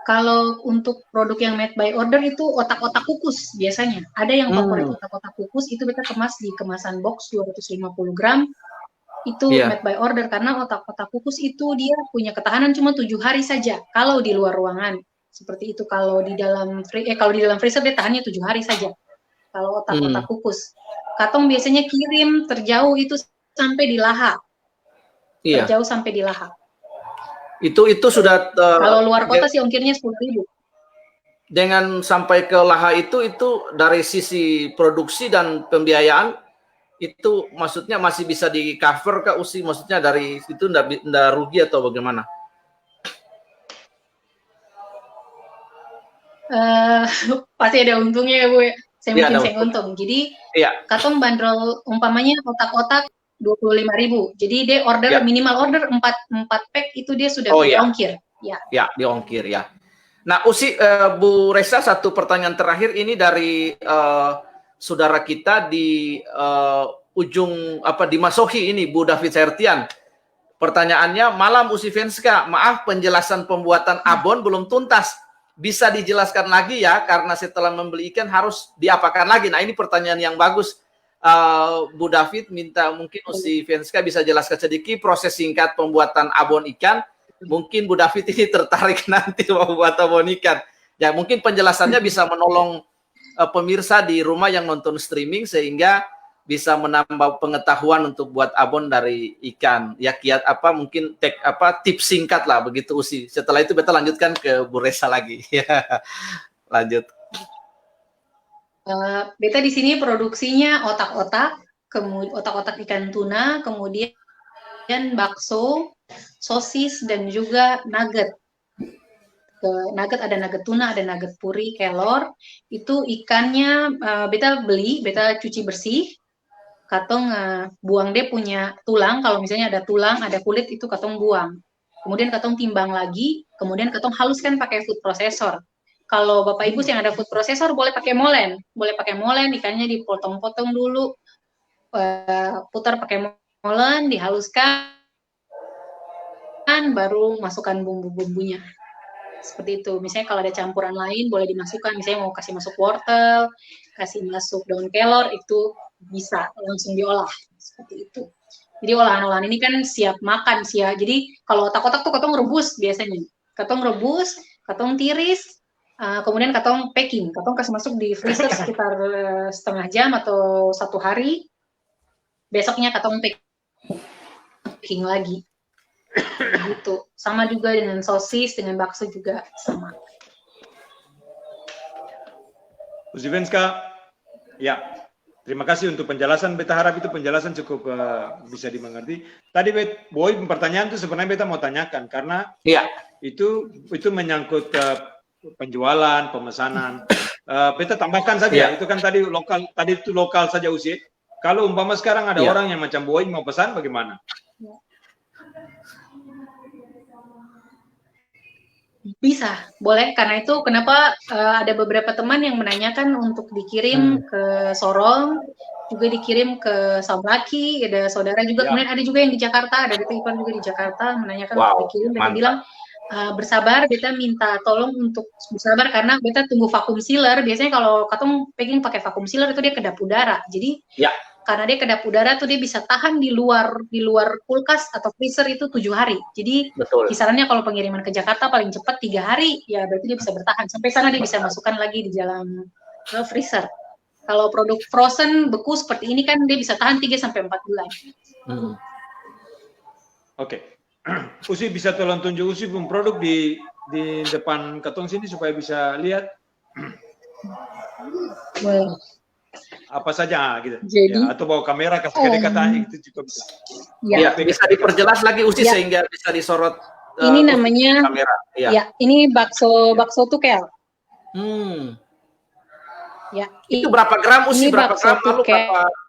Kalau untuk produk yang made by order itu otak-otak kukus biasanya. Ada yang favorit otak-otak kukus itu kita kemas di kemasan box 250 gram. Itu made by order karena otak-otak kukus itu dia punya ketahanan cuma 7 hari saja kalau di luar ruangan. Seperti itu. Kalau di dalam freezer dia tahannya 7 hari saja. Kalau otak-otak kukus. Katong biasanya kirim terjauh itu sampai di Laha. Iya. Terjauh sampai di Laha. Itu sudah kalau luar kota sih ongkirnya 10.000. Dengan sampai ke Laha itu dari sisi produksi dan pembiayaan itu maksudnya masih bisa di cover Kak Usi, maksudnya dari situ ndak rugi atau bagaimana? Pasti ada untungnya ya Bu. Saya mungkin untung. Jadi katong bandrol umpamanya otak-otak 25.000. Jadi dia order minimal order 4 pack itu dia sudah diongkir. Ya, diongkir ya. Nah, Usi, Bu Resa, satu pertanyaan terakhir ini dari saudara kita di ujung di Masohi ini, Bu David Sertian. Pertanyaannya, malam Usi Venska, maaf penjelasan pembuatan abon belum tuntas. Bisa dijelaskan lagi ya, karena setelah membeli ikan harus diapakan lagi. Nah, ini pertanyaan yang bagus. Bu David minta mungkin Usi Venska bisa jelaskan sedikit proses singkat pembuatan abon ikan. Mungkin Bu David ini tertarik nanti membuat abon ikan. Ya, mungkin penjelasannya bisa menolong pemirsa di rumah yang nonton streaming sehingga bisa menambah pengetahuan untuk buat abon dari ikan. Ya, kiat mungkin tips singkat lah begitu Usi. Setelah itu beta lanjutkan ke Bu Resa lagi. Lanjut. Beta di sini produksinya otak-otak, otak-otak ikan tuna, kemudian bakso, sosis dan juga nugget. Nugget ada nugget tuna, ada nugget puri, kelor. Itu ikannya beta cuci bersih. Katong buang dia punya tulang, kalau misalnya ada tulang, ada kulit itu katong buang. kemudian katong timbang lagi, kemudian katong haluskan pakai food processor. Kalau Bapak Ibu yang ada food processor boleh pakai molen, ikannya dipotong-potong dulu, putar pakai molen, dihaluskan, baru masukkan bumbu-bumbunya. Seperti itu. Misalnya kalau ada campuran lain boleh dimasukkan, misalnya mau kasih masuk wortel, kasih masuk daun kelor, itu bisa langsung diolah. Seperti itu. Jadi olahan-olahan ini kan siap makan, siap. Jadi kalau otak-otak tuh katong rebus biasanya. Katong rebus, katong tiris, kemudian katong packing. Katong kasih masuk di freezer sekitar setengah jam atau 1 hari. Besoknya katong packing lagi. Gitu. Sama juga dengan sosis, dengan bakso juga sama. Usivenska, ya, terima kasih untuk penjelasan. Beta harap itu penjelasan cukup bisa dimengerti. Tadi Boy pertanyaan itu sebenarnya beta mau tanyakan karena itu menyangkut penjualan, pemesanan. Beta tambahkan saja, itu kan tadi itu lokal saja usia. Kalau umpama sekarang ada orang yang macam Boy mau pesan, bagaimana? Bisa, boleh. Karena itu kenapa ada beberapa teman yang menanyakan untuk dikirim ke Sorong, juga dikirim ke Sablaki, ada saudara juga, kemudian ada juga yang di Jakarta, ada Ipar juga di Jakarta menanyakan untuk dikirim, dan bilang bersabar, beta minta tolong untuk bersabar karena beta tunggu vakum sealer. Biasanya kalau katong packing pakai vakum sealer itu dia kedap udara, jadi karena dia kedap udara tuh dia bisa tahan di luar kulkas atau freezer itu 7 hari. Jadi kisarannya kalau pengiriman ke Jakarta paling cepat 3 hari, ya berarti dia bisa bertahan. Sampai sana dia bisa masukkan lagi di dalam freezer. Kalau produk frozen beku seperti ini kan dia bisa tahan 3-4 bulan. Oke. Usi bisa tolong tunjuk Usi pun produk di depan katong sini supaya bisa lihat. Apa saja gitu. Jadi, atau bawa kamera kasih kedekatan itu juga bisa. Bisa diperjelas lagi Usi sehingga bisa disorot. Ini namanya kamera. Ini bakso tukel. Itu berapa gram Usi? Berapa gram lalu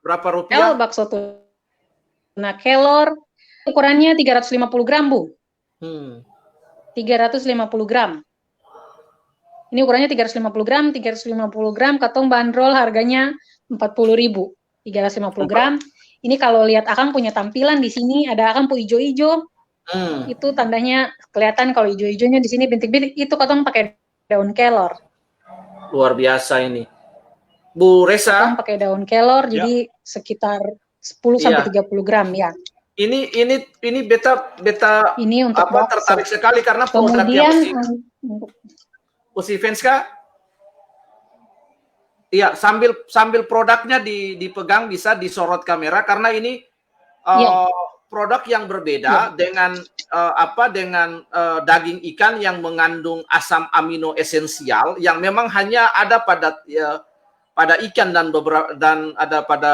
berapa rupiah? Bakso tuna kelor ukurannya 350 gram, Bu. 350 gram. Ini ukurannya 350 gram, katong bandrol harganya 40.000. 350 gram. Ini kalau lihat Akang punya tampilan di sini, ada Akang pu ijo-ijo. Itu tandanya kelihatan kalau ijo-ijonya di sini bintik-bintik, itu katong pakai daun kelor. Luar biasa ini. Bu Resa. Katong pakai daun kelor, jadi sekitar 10-30 gram ya. Ini beta ini untuk tertarik sekali karena produknya Usivenska. Iya, sambil produknya dipegang bisa disorot kamera karena ini produk yang berbeda dengan daging ikan yang mengandung asam amino esensial yang memang hanya ada pada ikan dan ada pada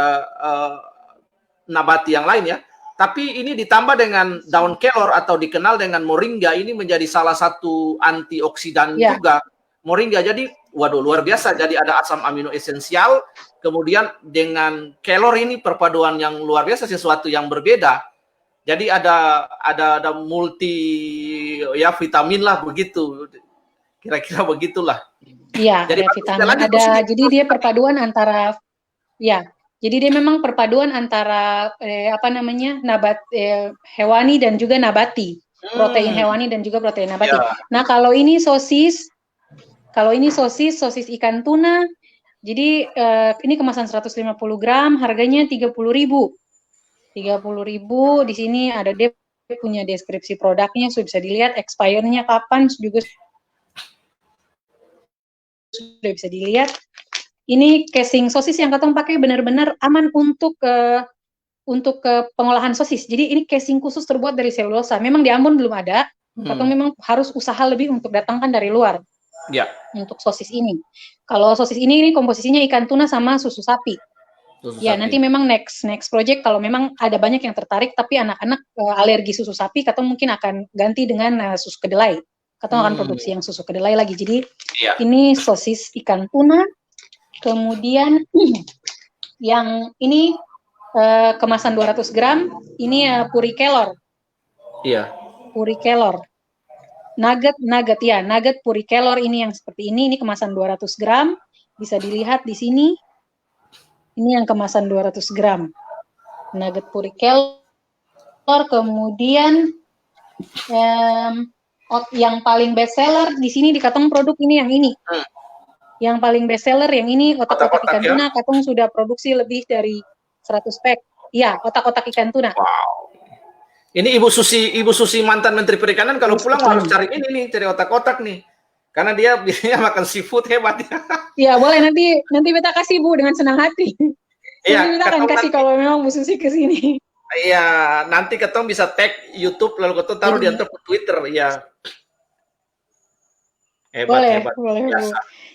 nabati yang lain ya. Tapi ini ditambah dengan daun kelor atau dikenal dengan moringa, ini menjadi salah satu antioksidan juga. Moringa, jadi waduh luar biasa. Jadi ada asam amino esensial, kemudian dengan kelor ini perpaduan yang luar biasa, sesuatu yang berbeda. Jadi ada multi vitamin lah begitu. Kira-kira begitulah. Iya, jadi vitamin ada. Jadi dia perpaduan antara jadi dia memang perpaduan antara hewani dan juga nabati. Protein hewani dan juga protein nabati. Nah, kalau ini sosis ikan tuna. Jadi ini kemasan 150 gram, harganya 30.000. 30.000, di sini ada dia punya deskripsi produknya, sudah bisa dilihat expire-nya kapan juga sudah bisa dilihat. Ini casing sosis yang katong pakai benar-benar aman untuk pengolahan sosis. Jadi ini casing khusus terbuat dari selulosa. Memang di Ambon belum ada. Katong memang harus usaha lebih untuk datangkan dari luar. Untuk sosis ini. Kalau sosis ini komposisinya ikan tuna sama susu sapi. Nanti memang next project kalau memang ada banyak yang tertarik tapi anak-anak alergi susu sapi, katong mungkin akan ganti dengan susu kedelai. Katong akan produksi yang susu kedelai lagi. Jadi ini sosis ikan tuna. Kemudian yang ini kemasan 200 gram, ini puri kelor. Purikelor. Nugget ya, nugget Purikelor ini yang seperti ini kemasan 200 gram, bisa dilihat di sini. Ini yang kemasan 200 gram. Nugget Purikelor, kemudian yang paling best seller di sini di Katong produk ini yang ini. Yang paling best seller yang ini otak-otak ikan tuna. Katong sudah produksi lebih dari 100 pack. Ya, otak-otak ikan tuna. Wow. Ini Ibu Susi mantan Menteri Perikanan kalau pulang harus cari ini nih, cari otak-otak nih. Karena dia biasanya makan seafood hebat ya. Iya, boleh nanti beta kasih Bu dengan senang hati. Iya, kita akan kasih kalau memang Bu Susi ke sini. Iya, nanti ketong bisa tag YouTube lalu ketong taruh di ke Twitter, ya. Hebat. Boleh.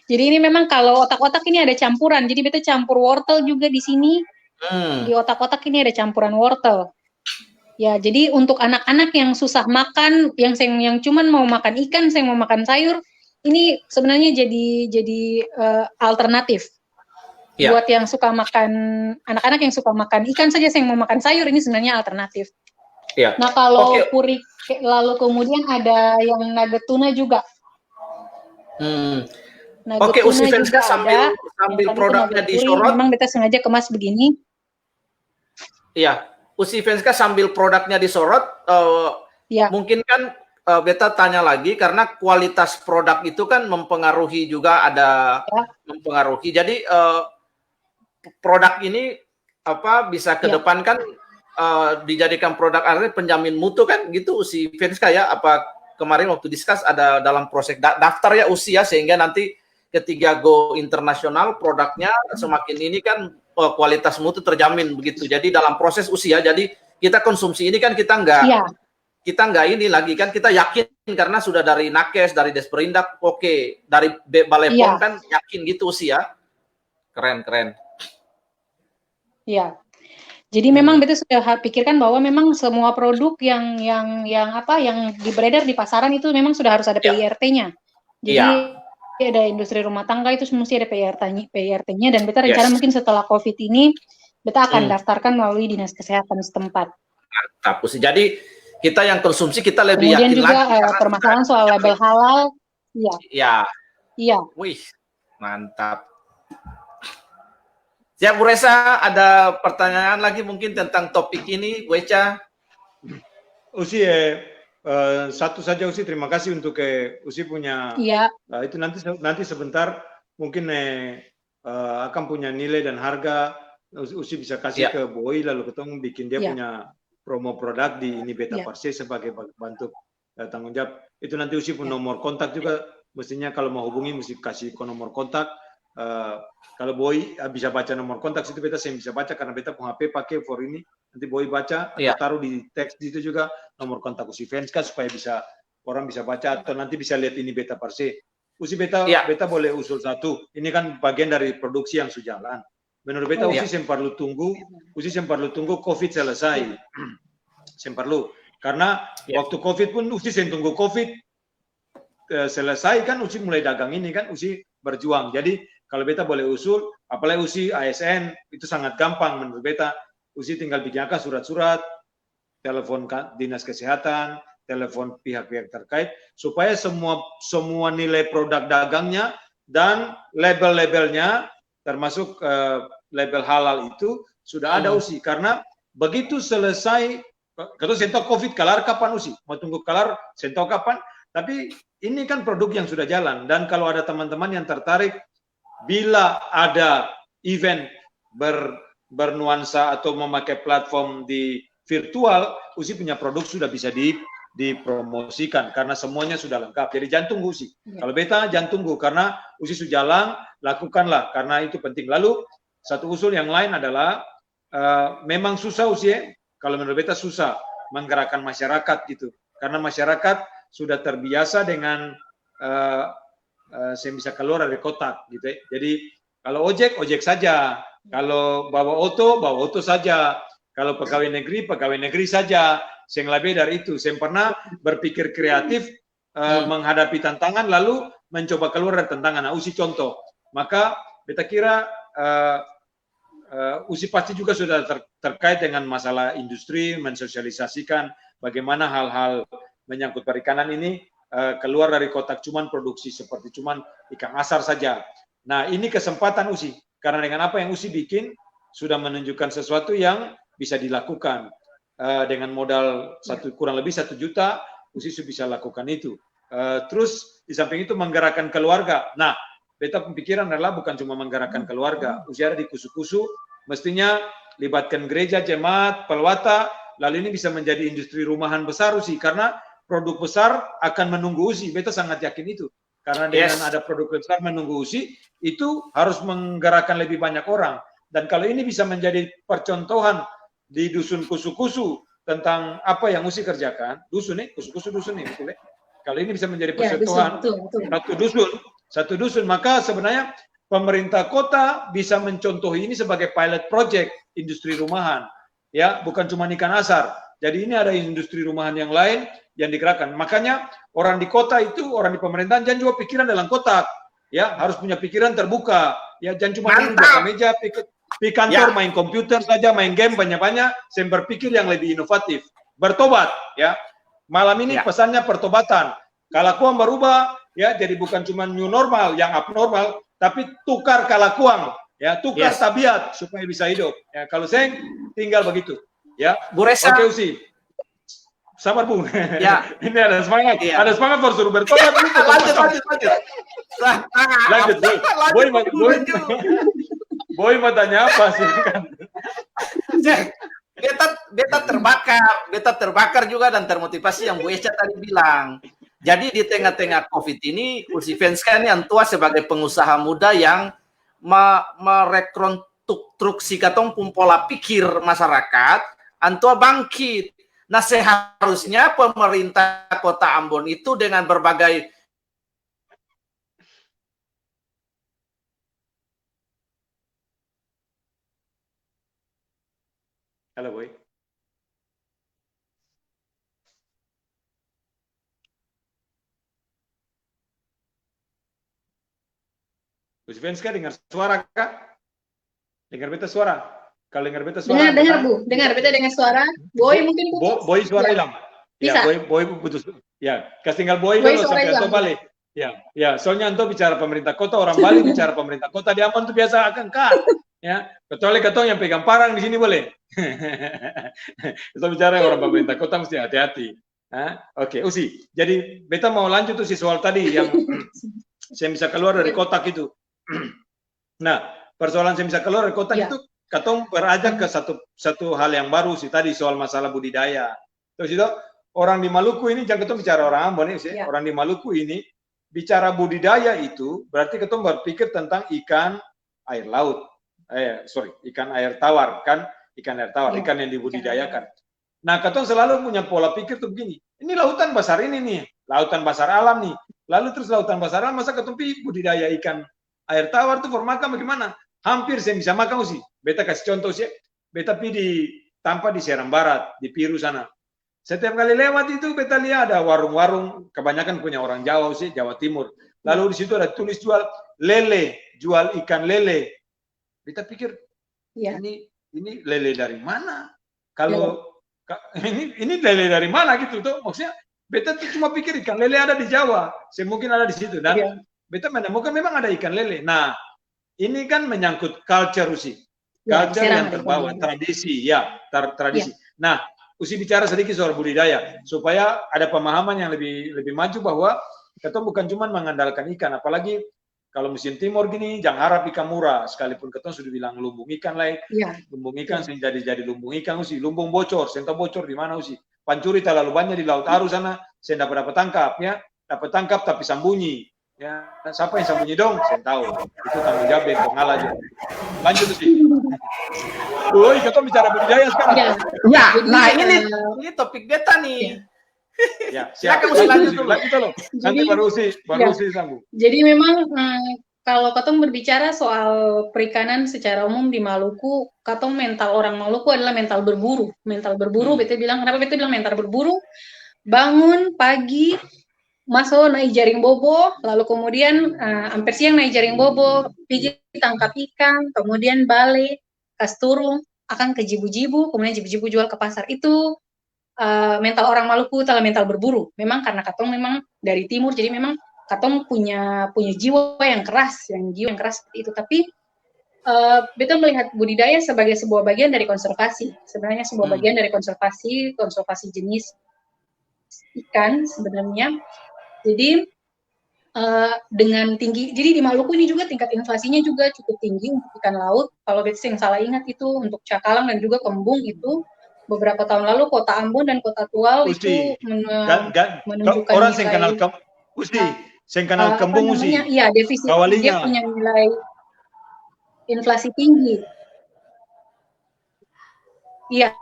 Jadi ini memang kalau otak-otak ini ada campuran. Jadi beta campur wortel juga di sini. Di otak-otak ini ada campuran wortel. Ya, jadi untuk anak-anak yang susah makan, yang cuman mau makan ikan, yang mau makan sayur, ini sebenarnya jadi alternatif. Ya. Buat yang suka makan, anak-anak yang suka makan ikan saja, yang mau makan sayur, ini sebenarnya alternatif. Ya. Nah, kalau lalu kemudian ada yang nugget tuna juga. Oke, Usi Venska sambil produknya disorot. Memang beta sengaja kemas begini. Iya. Usi Venska sambil produknya disorot, mungkin kan beta tanya lagi karena kualitas produk itu kan mempengaruhi juga mempengaruhi. Jadi produk ini bisa ke depan kan dijadikan produk artinya penjamin mutu kan gitu Usi Venska ya. Apa kemarin waktu diskus ada dalam proses daftar ya Usi ya, sehingga nanti ketika go internasional produknya semakin ini kan kualitas mutu terjamin begitu. Jadi dalam proses usia, jadi kita konsumsi ini kan kita nggak ini lagi kan, kita yakin karena sudah dari Nakes, dari Desperindak, oke, dari Balai POM kan yakin gitu usia. Keren. Iya. Jadi memang betul sudah pikirkan bahwa memang semua produk yang di beredar di pasaran itu memang sudah harus ada PIRT-nya. Jadi ada industri rumah tangga itu mesti ada PIRT-nya, dan beta rencana mungkin setelah COVID ini beta akan daftarkan melalui dinas kesehatan setempat. Mantap. Jadi kita yang konsumsi kita lebih kemudian yakin juga lagi. Permasalahan soal label halal, Iya. Wih, mantap. Siap Bu Resa, ada pertanyaan lagi mungkin tentang topik ini, Bu Echa? Usi satu saja Usi, terima kasih untuk Usi punya itu nanti sebentar mungkin akan punya nilai dan harga Usi bisa kasih ke Boy, lalu ketemu bikin dia punya promo produk di ini Beta Parse sebagai bentuk tanggung jawab. Itu nanti Usi pun nomor kontak juga, mestinya kalau mau hubungi mesti kasih nomor kontak. Kalau Boy bisa baca nomor kontak situ beta saya bisa baca karena beta punya HP pakai for ini, nanti Boy baca atau taruh di teks itu juga nomor kontak Usi Venska supaya orang bisa baca atau nanti bisa lihat ini Beta Parse. Usi beta boleh usul satu, ini kan bagian dari produksi yang sudah jalan. Menurut beta Usi yang perlu tunggu COVID selesai. Yang perlu karena waktu COVID pun Usi yang tunggu COVID selesai kan Usi mulai dagang ini kan Usi berjuang. Jadi kalau beta boleh usul, apalagi Usi ASN itu sangat gampang menurut beta. Usi tinggal bikinkan surat-surat, telepon dinas kesehatan, telepon pihak-pihak terkait supaya semua nilai produk dagangnya dan label-labelnya termasuk label halal itu sudah ada Usi. Karena begitu selesai, kalau sentok COVID kelar kapan Usi? Mau tunggu kelar sentok kapan? Tapi ini kan produk yang sudah jalan, dan kalau ada teman-teman yang tertarik, bila ada event bernuansa atau memakai platform di virtual, Usi punya produk sudah bisa dipromosikan karena semuanya sudah lengkap. Jadi jangan tunggu Usi. Kalau beta jangan tunggu karena Usi sudah jalan, lakukanlah karena itu penting. Lalu satu usul yang lain adalah memang susah Usi, kalau menurut beta susah menggerakkan masyarakat gitu. Karena masyarakat sudah terbiasa dengan saya bisa keluar dari kotak gitu. Jadi kalau ojek saja, kalau bawa oto saja, kalau pegawai negeri saja. Yang lebih dari itu, saya pernah berpikir kreatif menghadapi tantangan lalu mencoba keluar dari tantangan. Nah, Usi contoh. Maka beta kira Usi pasti juga sudah terkait dengan masalah industri, mensosialisasikan bagaimana hal-hal menyangkut perikanan ini keluar dari kotak cuman produksi seperti cuman ikan asar saja. Nah, ini kesempatan USI, karena dengan apa yang USI bikin sudah menunjukkan sesuatu yang bisa dilakukan. Dengan modal kurang lebih 1 juta, USI bisa lakukan itu. Terus di samping itu menggerakkan keluarga. Nah, beta pemikiran adalah bukan cuma menggerakkan keluarga, USI ada di kusu-kusu, mestinya libatkan gereja, jemaat, pelwata, lalu ini bisa menjadi industri rumahan besar USI, karena produk besar akan menunggu USI. Beta sangat yakin itu. Karena dengan ada produk besar menunggu USI, itu harus menggerakkan lebih banyak orang. Dan kalau ini bisa menjadi percontohan di dusun kusu-kusu tentang apa yang USI kerjakan, dusun nih, kusu-kusu dusun nih, betul ya? Kalau ini bisa menjadi percontohan satu dusun, maka sebenarnya pemerintah kota bisa mencontohi ini sebagai pilot project industri rumahan. Ya, bukan cuma ikan asar. Jadi ini ada industri rumahan yang lain yang digerakkan. Makanya orang di kota itu, orang di pemerintahan jangan juga pikiran dalam kotak. Ya, harus punya pikiran terbuka. Ya, jangan cuma duduk di meja, di kantor main komputer saja, main game banyak-banyak, saya berpikir yang lebih inovatif. Bertobat, ya. Malam ini pesannya pertobatan. Kelakuan berubah, ya, jadi bukan cuma new normal yang abnormal, tapi tukar kelakuan, ya, tukar tabiat supaya bisa hidup. Ya, kalau saya tinggal begitu, ya. Bu Resa. Oke, Usi. Sabar, Bung. Ya. Ini ada semangat. Ada semangat harus suruh bertobat. Lanjut. Boy mau tanya apa sih? Beta terbakar juga dan termotivasi yang Bu Esca tadi bilang. Jadi di tengah-tengah COVID ini, USI Venska ini Antua sebagai pengusaha muda yang merekonstruksi katong pola pikir masyarakat, Antua bangkit. Nah, seharusnya pemerintah Kota Ambon itu dengan berbagai Halo, Boy. USI Venska dengar suara, Kak? Dengar beta suara? Kalau dengar beta suara, dengar Bu, beta dengar suara. Boy mungkin putus. Boy suara hilang. Ya, Boy putus. Ya, kasih tinggal Boy dulu sampai Anto balik. Ya, soalnya Anto bicara pemerintah kota, orang Bali bicara pemerintah kota di Ambon itu biasa akan cut. Ya, kecuali ketong yang pegang parang di sini boleh. Kita bicara orang pemerintah kota mesti hati-hati. Oke, Usi. Jadi beta mau lanjut tuh si soal tadi yang saya bisa keluar dari kotak itu. Nah, persoalan saya bisa keluar dari kotak itu katong beranjak ke satu hal yang baru sih tadi soal masalah budidaya. Terus itu orang di Maluku ini jangan ketong bicara orang Ambon sih. Orang di Maluku ini bicara budidaya itu berarti ketong berpikir tentang ikan air laut. Ikan air tawar kan, ikan air tawar, ikan yang dibudidayakan. Nah, ketong selalu punya pola pikir tuh begini. Ini lautan besar ini nih, lautan besar alam nih. Lalu terus lautan besar alam masa ketong budidaya ikan air tawar tuh makan bagaimana? Hampir saya bisa makan sih. Beta kasih contoh sih. Beta pergi di Tampa di Serang Barat, di Piru sana. Setiap kali lewat itu beta lihat ada warung-warung, kebanyakan punya orang Jawa sih, Jawa Timur. Lalu di situ ada tulis jual lele, jual ikan lele. Beta pikir ini lele dari mana? Kalau ini lele dari mana gitu tuh? Maksudnya beta tuh cuma pikir ikan lele ada di Jawa, mungkin ada di situ dan beta menemukan memang ada ikan lele. Nah, ini kan menyangkut culture Usi. Culture yang terbawa, tradisi, tradisi. Nah, Usi bicara sedikit soal budidaya, supaya ada pemahaman yang lebih maju bahwa kita bukan cuma mengandalkan ikan, apalagi kalau musim timur gini, jangan harap ikan murah, sekalipun kita sudah bilang lumbung ikan lain, lumbung ikan jadi lumbung ikan Usi, lumbung bocor, senta bocor di mana Usi, pancuri terlalu banyak di Laut Aru sana, saya dapat tangkap ya, dapat tangkap tapi sembunyi. Ya, siapa yang sembunyi dong? Saya tahu. Itu tanggung jawab yang pengalah aja. Lanjut sih. Woi, kita bicara budidaya sekarang. Nah ini topik beta nih. Ya, silakan lanjut dulu. Nanti baru sih sambung. Jadi memang kalau katong berbicara soal perikanan secara umum di Maluku, katong mental orang Maluku adalah mental berburu. Mental berburu, beta bilang, kenapa beta bilang mental berburu? Bangun pagi, masuk naik jaring bobo, lalu kemudian hampir siang naik jaring bobo, pergi tangkap ikan, kemudian balik, kas turun, akan ke jibu-jibu, kemudian jibu-jibu jual ke pasar. Itu mental orang Maluku adalah mental berburu. Memang karena katong memang dari timur, jadi memang katong punya jiwa yang keras seperti itu. Tapi beta melihat budidaya sebagai sebuah bagian dari konservasi. Sebenarnya sebuah bagian dari konservasi jenis ikan sebenarnya. Jadi dengan tinggi, jadi di Maluku ini juga tingkat inflasinya juga cukup tinggi untuk ikan laut. Kalau beta yang salah ingat itu untuk cakalang dan juga kembung itu beberapa tahun lalu kota Ambon dan kota Tual itu menunjukkan orang nilai, yang kenal yang kenal kembung iya defisit, dia punya nilai inflasi tinggi. Iya.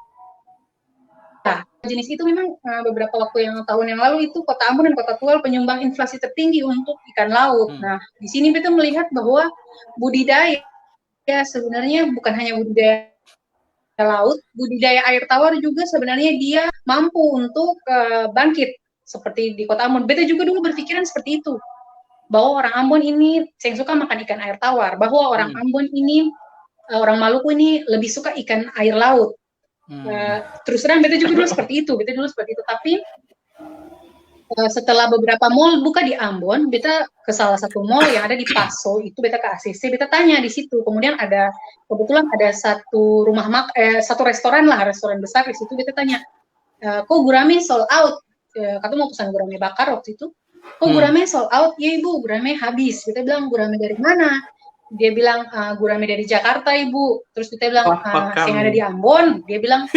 Nah, jenis itu memang beberapa tahun yang lalu itu kota Ambon dan kota Tual penyumbang inflasi tertinggi untuk ikan laut. Nah, di sini kita melihat bahwa budidaya sebenarnya bukan hanya budidaya laut, budidaya air tawar juga sebenarnya dia mampu untuk bangkit seperti di kota Ambon. Beta juga dulu berpikiran seperti itu, bahwa orang Ambon ini saya suka makan ikan air tawar, bahwa orang Ambon ini, orang Maluku ini lebih suka ikan air laut. Terus terang beta juga dulu seperti itu, tapi setelah beberapa mall buka di Ambon, beta ke salah satu mall yang ada di Paso, itu beta ke ACC, beta tanya di situ, kemudian kebetulan ada satu restoran besar di situ, beta tanya, kok gurame sold out? Kata mau pesan gurame bakar waktu itu, kok gurame sold out? Ya ibu, gurame habis. Kita bilang gurame dari mana? Dia bilang gurame dari Jakarta ibu. Terus kita bilang saya ada di Ambon. Dia bilang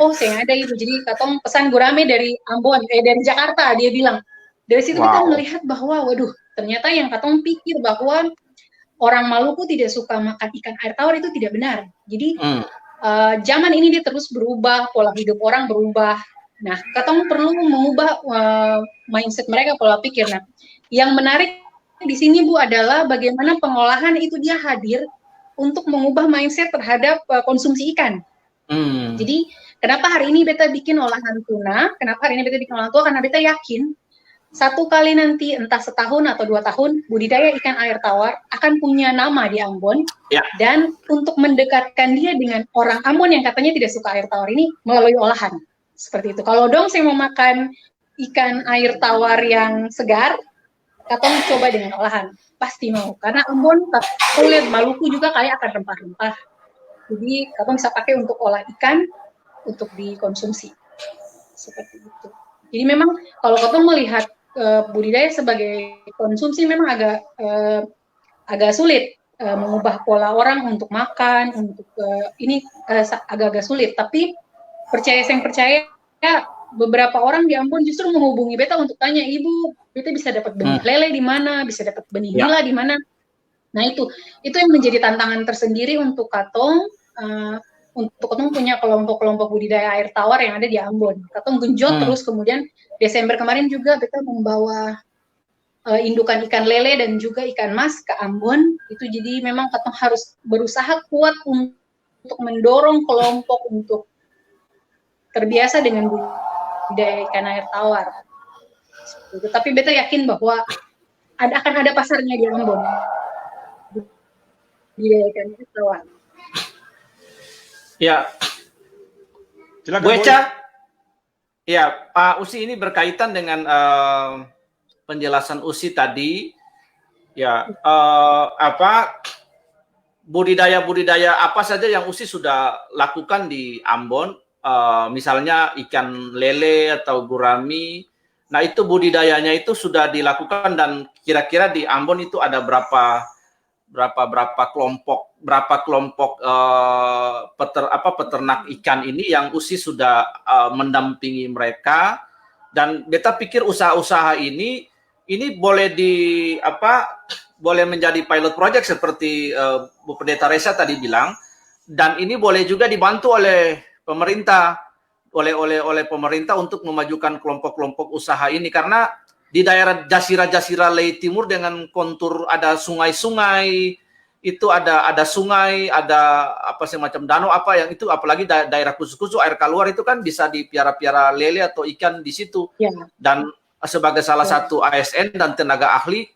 oh saya ada ibu. Jadi katong pesan gurame dari Ambon, dari Jakarta. Dia bilang. Dari situ kita melihat bahwa waduh ternyata yang katong pikir bahwa orang Maluku tidak suka makan ikan air tawar itu tidak benar. Jadi zaman ini dia terus berubah, pola hidup orang berubah. Nah, katong perlu mengubah mindset mereka, pola pikir. Nah, yang menarik di sini Bu adalah bagaimana pengolahan itu dia hadir untuk mengubah mindset terhadap konsumsi ikan. Jadi kenapa hari ini beta bikin olahan tuna? Karena beta yakin satu kali nanti entah setahun atau 2 tahun budidaya ikan air tawar akan punya nama di Ambon. Dan untuk mendekatkan dia dengan orang Ambon yang katanya tidak suka air tawar ini melalui olahan. Seperti itu. Kalau dong saya mau makan ikan air tawar yang segar, katong coba dengan olahan, pasti mau. Karena Ambon, kulit Maluku juga kaya akan rempah-rempah. Jadi katong bisa pakai untuk olah ikan, untuk dikonsumsi. Seperti itu. Jadi memang kalau katong melihat budidaya sebagai konsumsi memang agak sulit mengubah pola orang untuk makan, untuk ini agak-agak sulit. Tapi percaya beberapa orang di Ambon justru menghubungi beta untuk tanya, ibu, beta bisa dapat benih lele di mana, bisa dapat benih nila di mana. Nah itu yang menjadi tantangan tersendiri untuk katong punya kelompok-kelompok budidaya air tawar yang ada di Ambon. Katong genjot terus, kemudian Desember kemarin juga beta membawa indukan ikan lele dan juga ikan mas ke Ambon. Itu jadi memang katong harus berusaha kuat untuk mendorong kelompok untuk terbiasa dengan budidaya ikan air tawar. Tapi beta yakin bahwa akan ada pasarnya di Ambon. Budidaya ikan air tawar. Ya. Bu Echa. Ya, Pak Usi ini berkaitan dengan penjelasan Usi tadi. Ya, budidaya apa saja yang Usi sudah lakukan di Ambon? Misalnya ikan lele atau gurami. Nah, itu budidayanya itu sudah dilakukan dan kira-kira di Ambon itu ada berapa kelompok peternak ikan ini yang Usi sudah mendampingi mereka. Dan beta pikir usaha-usaha ini boleh menjadi pilot project seperti Bu Pendeta Reza tadi bilang, dan ini boleh juga dibantu oleh pemerintah, oleh pemerintah untuk memajukan kelompok-kelompok usaha ini, karena di daerah Jasira Lei Timur dengan kontur ada sungai-sungai, itu ada sungai, ada semacam danau yang itu, apalagi daerah Kusu-Kusu air keluar itu kan bisa dipiara-piara lele atau ikan di situ. Dan sebagai salah satu ASN dan tenaga ahli,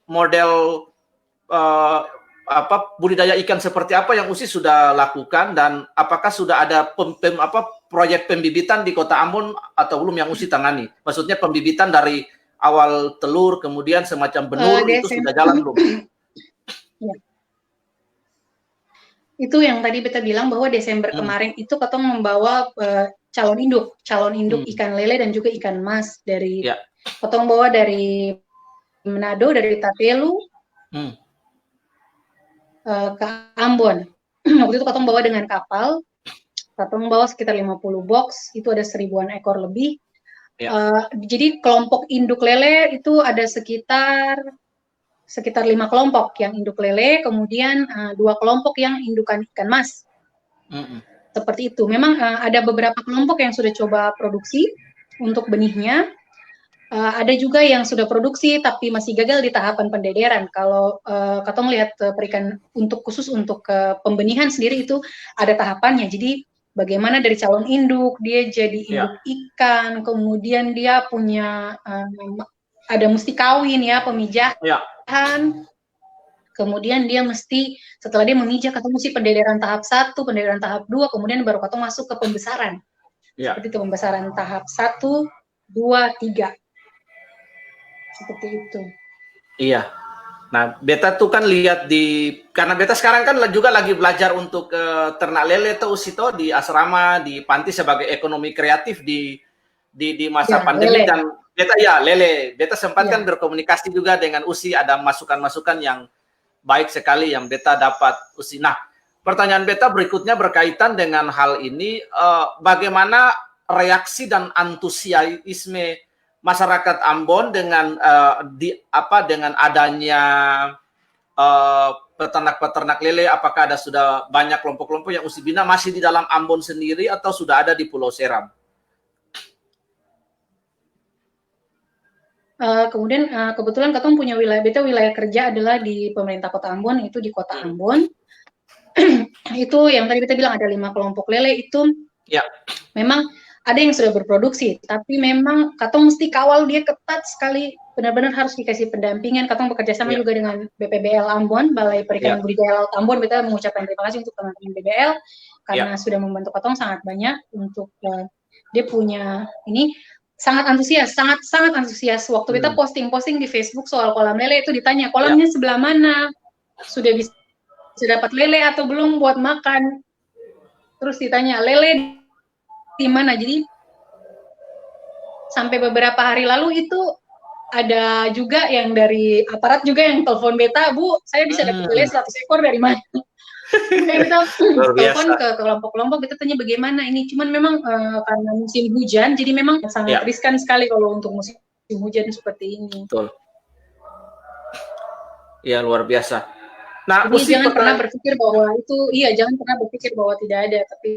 model budidaya ikan seperti apa yang USI sudah lakukan, dan apakah sudah ada proyek pembibitan di Kota Ambon atau belum yang USI tangani? Maksudnya pembibitan dari awal telur kemudian semacam benur itu sudah jalan belum? Ya. Itu yang tadi Beta bilang bahwa Desember kemarin itu Katong membawa calon induk ikan lele dan juga ikan mas dari Katong bawa dari Manado, dari Tatelu ke Ambon. Waktu itu Katong bawa dengan kapal, Katong bawa sekitar 50 box, itu ada 1000-an ekor lebih. Jadi kelompok induk lele itu ada sekitar 5 kelompok yang induk lele, kemudian 2 kelompok yang indukan ikan mas. Seperti itu. Memang ada beberapa kelompok yang sudah coba produksi untuk benihnya. Ada juga yang sudah produksi tapi masih gagal di tahapan pendederan. Kalau Katong lihat perikan khusus untuk pembenihan sendiri itu ada tahapannya. Jadi bagaimana dari calon induk, dia jadi induk ikan, kemudian dia punya ada mesti kawin ya, pemijahan. Kemudian dia mesti, setelah dia memijak, Katong mesti pendederan tahap 1, pendederan tahap 2, kemudian baru Katong masuk ke pembesaran. Seperti itu, pembesaran tahap 1, 2, 3. Seperti itu. Iya. Nah, Beta tuh kan lihat karena Beta sekarang kan juga lagi belajar untuk ternak lele tuh Usito di asrama, di panti sebagai ekonomi kreatif di masa pandemi lele. Dan Beta lele. Beta sempat kan berkomunikasi juga dengan USI, ada masukan-masukan yang baik sekali yang Beta dapat USI. Nah, pertanyaan Beta berikutnya berkaitan dengan hal ini, bagaimana reaksi dan antusiasme masyarakat Ambon dengan dengan adanya peternak-peternak lele? Apakah ada sudah banyak kelompok-kelompok yang USI bina masih di dalam Ambon sendiri atau sudah ada di Pulau Seram? Kemudian kebetulan Katong punya wilayah kerja adalah di pemerintah Kota Ambon, itu di Kota Ambon. Itu yang tadi kita bilang ada 5 kelompok lele itu. Memang ada yang sudah berproduksi, tapi memang Katong mesti kawal dia ketat sekali, benar-benar harus dikasih pendampingan. Katong bekerja sama juga dengan BPBL Ambon, Balai Perikanan Budidaya Laut Ambon. Kita mengucapkan terima kasih untuk teman-teman BBL karena sudah membantu Katong sangat banyak untuk dia punya ini. Sangat antusias. Waktu kita posting di Facebook soal kolam lele itu ditanya, kolamnya sebelah mana? Sudah bisa dapat lele atau belum buat makan? Terus ditanya, lele di mana? Jadi sampai beberapa hari lalu itu ada juga yang dari aparat juga yang telepon Beta, Bu, saya bisa dapat lele 100 ekor dari mana? Kita telepon ke kelompok-kelompok, kita tanya bagaimana ini. Cuman memang karena musim hujan, jadi memang sangat riskan sekali kalau untuk musim hujan seperti ini. Betul. Ya, luar biasa. Nah, jadi jangan pernah berpikir bahwa jangan pernah berpikir bahwa tidak ada, tapi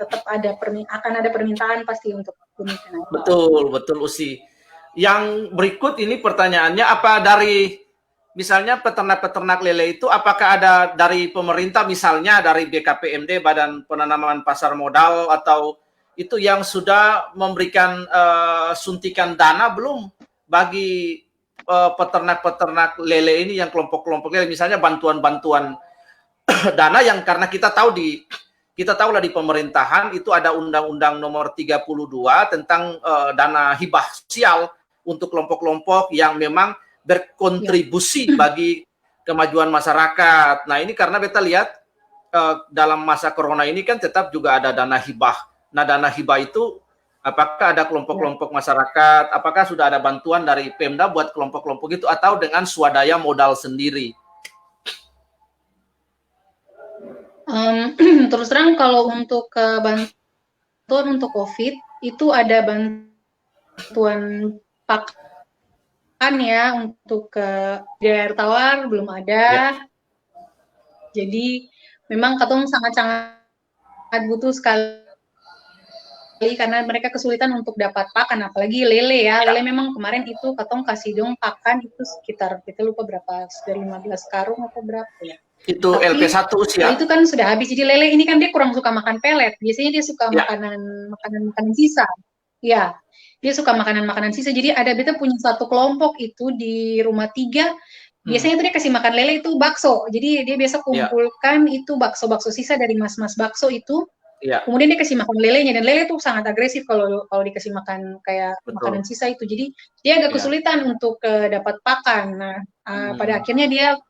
tetap akan ada permintaan pasti untuk pemilihan. Betul Usi. Yang berikut ini pertanyaannya, apa dari misalnya peternak-peternak lele itu, apakah ada dari pemerintah, misalnya dari BKPMD, Badan Penanaman Pasar Modal, atau itu yang sudah memberikan suntikan dana belum bagi peternak-peternak lele ini, yang kelompok-kelompok lele, misalnya bantuan-bantuan dana yang, karena kita tahu lah di pemerintahan itu ada Undang-Undang Nomor 32 tentang dana hibah sosial untuk kelompok-kelompok yang memang berkontribusi bagi kemajuan masyarakat. Nah, ini karena Beta lihat dalam masa corona ini kan tetap juga ada dana hibah. Nah, dana hibah itu apakah ada kelompok-kelompok masyarakat, apakah sudah ada bantuan dari Pemda buat kelompok-kelompok itu, atau dengan swadaya modal sendiri? Terus terang kalau untuk bantuan untuk COVID itu ada bantuan pakan ya, untuk air tawar belum ada. Jadi memang Katong sangat-sangat butuh sekali karena mereka kesulitan untuk dapat pakan, apalagi lele ya. Lele memang kemarin itu Katong kasih dong pakan itu sekitar, kita lupa berapa, sudah 15 karung atau berapa ya. Itu tapi, LP1 usia. Itu kan sudah habis. Jadi lele ini kan dia kurang suka makan pelet. Biasanya dia suka makanan sisa. Ya, dia suka makanan sisa. Jadi ada Beta punya satu kelompok itu di Rumah 3 biasanya tuh dia kasih makan lele itu bakso. Jadi dia biasa kumpulkan itu bakso-bakso sisa dari mas-mas bakso itu. Kemudian dia kasih makan lelenya, dan lele tuh sangat agresif kalau dikasih makan kayak makanan sisa itu. Jadi dia agak kesulitan untuk dapat pakan. Nah, pada akhirnya dia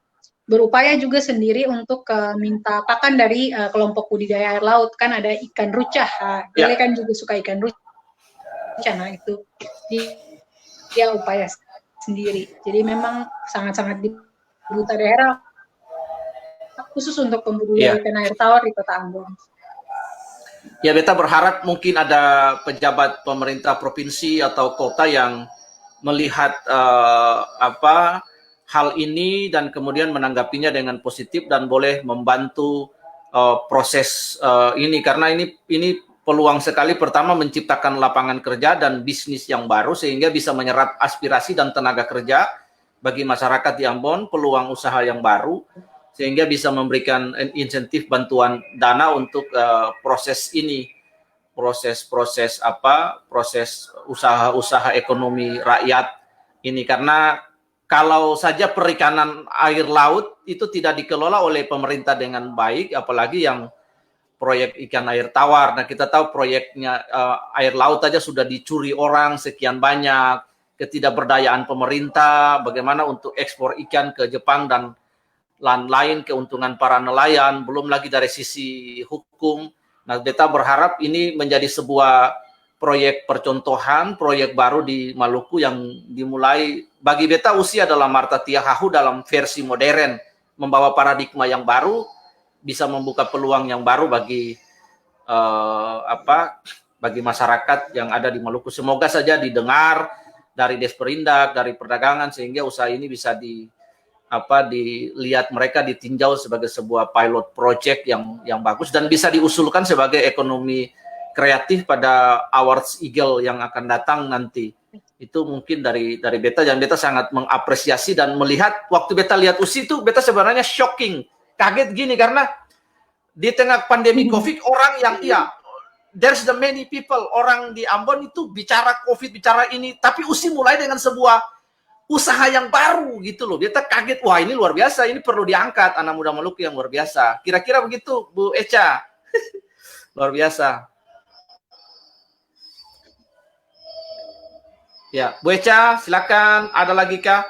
berupaya juga sendiri untuk minta pakan dari kelompok budidaya air laut. Kan ada ikan rucah. Lele kan juga suka ikan rucah. Nah, itu dia upaya sendiri. Jadi memang sangat-sangat dibutuhkan daerah khusus untuk pembudidaya ikan air tawar di Kota Ambon. Ya, beta berharap mungkin ada pejabat pemerintah provinsi atau kota yang melihat hal ini dan kemudian menanggapinya dengan positif dan boleh membantu proses ini, karena ini peluang sekali, pertama menciptakan lapangan kerja dan bisnis yang baru sehingga bisa menyerap aspirasi dan tenaga kerja bagi masyarakat di Ambon, peluang usaha yang baru sehingga bisa memberikan insentif bantuan dana untuk proses ini, proses usaha-usaha ekonomi rakyat ini. Karena kalau saja perikanan air laut itu tidak dikelola oleh pemerintah dengan baik, apalagi yang proyek ikan air tawar. Nah, kita tahu proyeknya air laut aja sudah dicuri orang sekian banyak, ketidakberdayaan pemerintah, bagaimana untuk ekspor ikan ke Jepang dan lain-lain, keuntungan para nelayan, belum lagi dari sisi hukum. Nah, beta berharap ini menjadi sebuah proyek percontohan, proyek baru di Maluku yang dimulai. Bagi beta usia adalah Marta Tiahahu dalam versi modern, membawa paradigma yang baru, bisa membuka peluang yang baru bagi bagi masyarakat yang ada di Maluku. Semoga saja didengar dari Desperindak, dari perdagangan, sehingga usaha ini bisa dilihat, mereka ditinjau sebagai sebuah pilot project yang bagus dan bisa diusulkan sebagai ekonomi kreatif pada Awards Eagle yang akan datang nanti. Itu mungkin dari beta, dan beta sangat mengapresiasi dan melihat waktu beta lihat USI itu, beta sebenarnya shocking, kaget gini, karena di tengah pandemi COVID orang yang there's the many people, orang di Ambon itu bicara COVID, bicara ini, tapi USI mulai dengan sebuah usaha yang baru gitu loh. Dia kaget, wah ini luar biasa, ini perlu diangkat, anak muda Maluku yang luar biasa. Kira-kira begitu, Bu Echa. Luar biasa. Ya, Bu Echa, silakan. Ada lagi kah?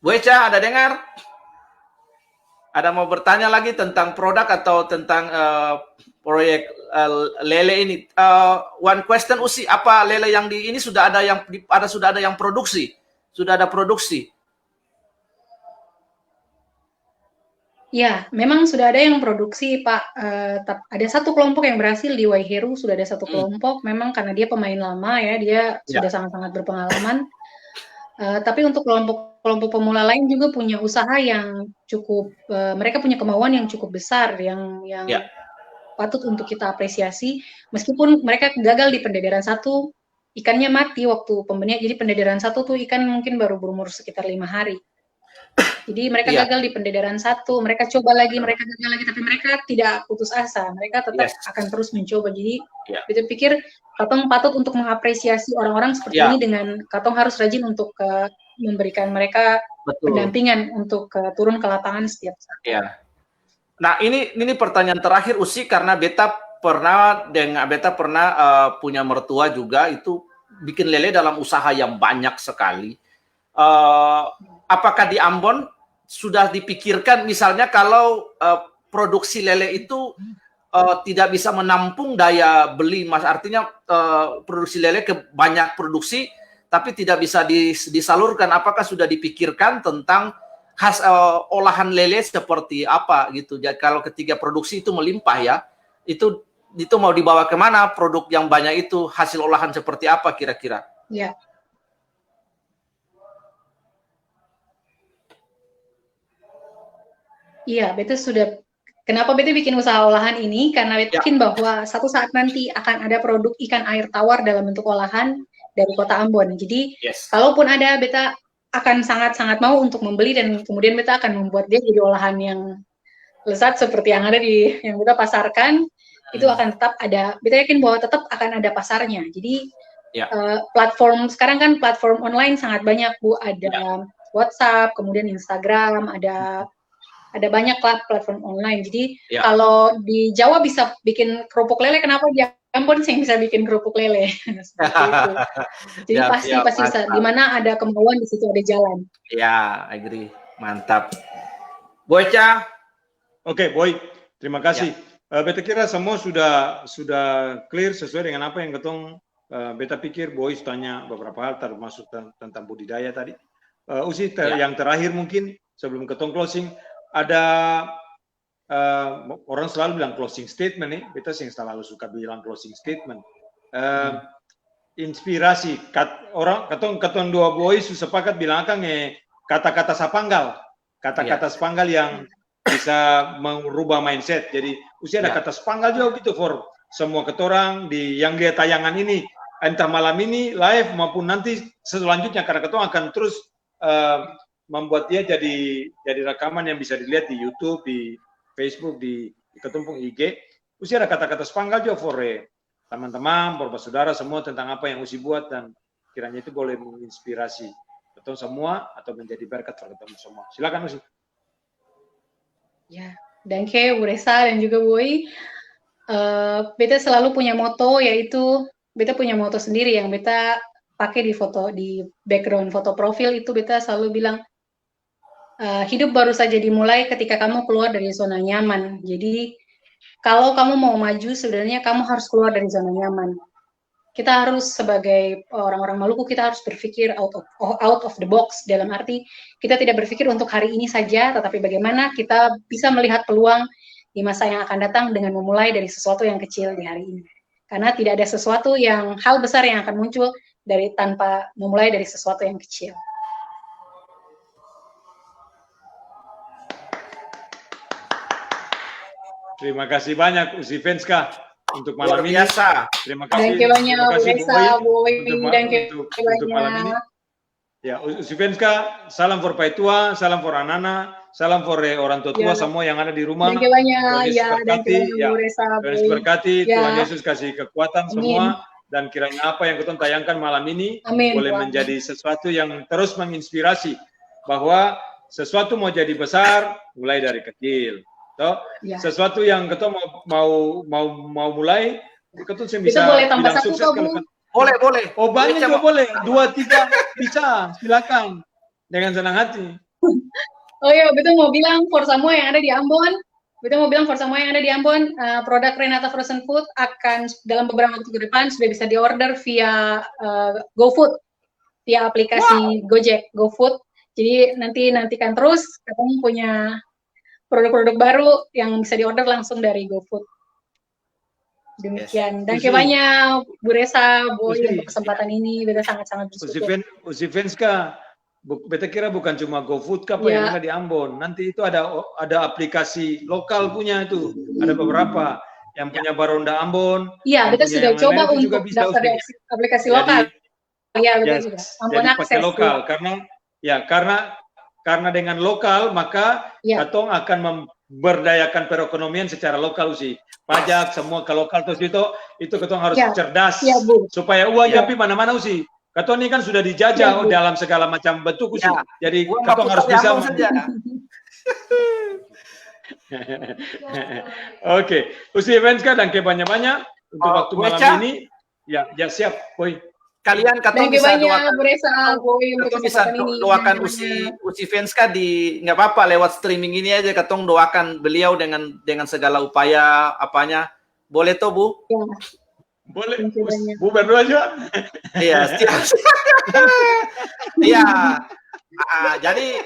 Bu Echa, ada dengar? Ada mau bertanya lagi tentang produk atau tentang proyek lele ini? One question, Usi, apa lele yang di ini sudah ada yang produksi? Sudah ada produksi? Ya, memang sudah ada yang produksi, Pak. Ada satu kelompok yang berhasil di Waiheru, sudah ada satu kelompok. Memang karena dia pemain lama ya, dia sudah sangat-sangat berpengalaman. Tapi untuk kelompok pemula lain juga punya usaha yang cukup, mereka punya kemauan yang cukup besar, yang patut untuk kita apresiasi. Meskipun mereka gagal di pendederan 1, ikannya mati waktu pembenihan. Jadi pendederan 1 tuh ikan mungkin baru berumur sekitar 5 hari. Jadi mereka gagal di pendederan 1, mereka coba lagi, mereka gagal lagi, tapi mereka tidak putus asa. Mereka tetap akan terus mencoba. Jadi kita pikir Katong patut untuk mengapresiasi orang-orang seperti ini, dengan Katong harus rajin untuk memberikan mereka pendampingan untuk turun ke lapangan setiap saat. Nah, ini pertanyaan terakhir, Usi, karena beta pernah punya mertua juga itu bikin lele dalam usaha yang banyak sekali. Apakah di Ambon sudah dipikirkan misalnya kalau produksi lele itu tidak bisa menampung daya beli, Mas, artinya produksi lele banyak produksi tapi tidak bisa disalurkan, apakah sudah dipikirkan tentang olahan lele seperti apa gitu? Jadi kalau ketiga produksi itu melimpah ya, itu mau dibawa kemana produk yang banyak itu, hasil olahan seperti apa kira-kira? Ya. Iya, beta sudah. Kenapa beta bikin usaha olahan ini? Karena beta yakin bahwa satu saat nanti akan ada produk ikan air tawar dalam bentuk olahan dari Kota Ambon. Jadi, kalaupun ada, beta akan sangat-sangat mau untuk membeli, dan kemudian beta akan membuat dia jadi olahan yang lezat seperti yang ada yang beta pasarkan. Itu akan tetap ada. Beta yakin bahwa tetap akan ada pasarnya. Jadi, Ya. Platform sekarang kan platform online sangat banyak Bu, ada WhatsApp, kemudian Instagram, ada banyak lah platform online. Jadi kalau di Jawa bisa bikin kerupuk lele, kenapa di Ambon sih bisa bikin kerupuk lele? Seperti itu. Jadi pasti bisa. Di mana ada kemauan di situ ada jalan. Ya, agree. Mantap. Boyca. Oke, Boy. Terima kasih. Beta kira semua sudah clear sesuai dengan apa yang ketong beta pikir. Boy tanya beberapa hal termasuk tentang budidaya tadi. Usi yang terakhir mungkin sebelum ketong closing, ada orang selalu bilang closing statement nih. Beta sih selalu suka bilang closing statement. Inspirasi ketong dua Boy sepakat bilang akan kata-kata sapanggal, kata-kata sepanggal yang bisa merubah mindset. Jadi usia ada kata sepanggal juga gitu for semua ketorang yang lihat tayangan ini, entah malam ini live maupun nanti selanjutnya, karena ketorang akan terus membuat dia jadi rekaman yang bisa dilihat di YouTube, di Facebook, di ketumpung IG. Usia ada kata-kata sepanggal juga for teman-teman, beberapa saudara semua tentang apa yang Usi buat, dan kiranya itu boleh menginspirasi ketemu semua atau menjadi berkat untuk ketemu semua. Silakan Usi. Ya, danke Bu Resa dan juga Boy. Beta selalu punya moto, yaitu beta punya moto sendiri yang beta pakai di background foto profil itu. Beta selalu bilang hidup baru saja dimulai ketika kamu keluar dari zona nyaman. Jadi kalau kamu mau maju, sebenarnya kamu harus keluar dari zona nyaman. Kita harus sebagai orang-orang Maluku, kita harus berpikir out of the box, dalam arti kita tidak berpikir untuk hari ini saja, tetapi bagaimana kita bisa melihat peluang di masa yang akan datang dengan memulai dari sesuatu yang kecil di hari ini. Karena tidak ada sesuatu hal besar yang akan muncul tanpa memulai dari sesuatu yang kecil. Terima kasih banyak Usi Venska untuk malam ini. Terima kasih. Terima kasih Boy untuk malam ini. Ya, Usi Venska, salam for Paitua, salam for Anana, salam for orang tua semua yang ada di rumah. Tuhan Yesus berkati, Tuhan Yesus kasih kekuatan semua, dan kiranya apa yang kita tayangkan malam ini boleh menjadi sesuatu yang terus menginspirasi bahwa sesuatu mau jadi besar mulai dari kecil. Sesuatu yang kita mau mulai, kita bisa boleh tambah bilang satu, sukses. Boleh. Oh, banyak juga boleh. 2, 3 bisa. Silakan. Dengan senang hati. Oh iya, betul mau bilang for semua yang ada di Ambon. Produk Renata Frozen Food akan dalam beberapa waktu ke depan sudah bisa diorder via GoFood, via aplikasi Gojek GoFood. Jadi nantikan terus, katanya punya produk-produk baru yang bisa diorder langsung dari GoFood. Demikian. Dan banyak Bu Resa, Boy untuk kesempatan ini. Beta sangat-sangat bersyukur. Usi Venska, beta kira bukan cuma GoFood yang ada di Ambon. Nanti itu ada aplikasi lokal punya itu. Ada beberapa yang punya Baronda Ambon. Iya, beta sudah coba untuk daftar di aplikasi lokal. Iya, betul juga. Ambon Akses. Lokal karena dengan lokal maka katong akan memberdayakan perekonomian secara lokal sih. Pajak semua ke lokal terus itu katong harus cerdas supaya uang tapi mana-mana sih. Katong ini kan sudah dijajah dalam segala macam bentuk sih. Jadi katong harus bisa. Oke, Usi Venska dan banyak-banyak untuk waktu malam ini. Ya siap, Boy. Kalian katong bisa doakan Usi Venska nggak apa-apa lewat streaming ini aja, katong doakan beliau dengan segala upaya apanya. Boleh toh Bu? Ya. Boleh. Bu berdua aja. Iya, siap. Iya. Jadi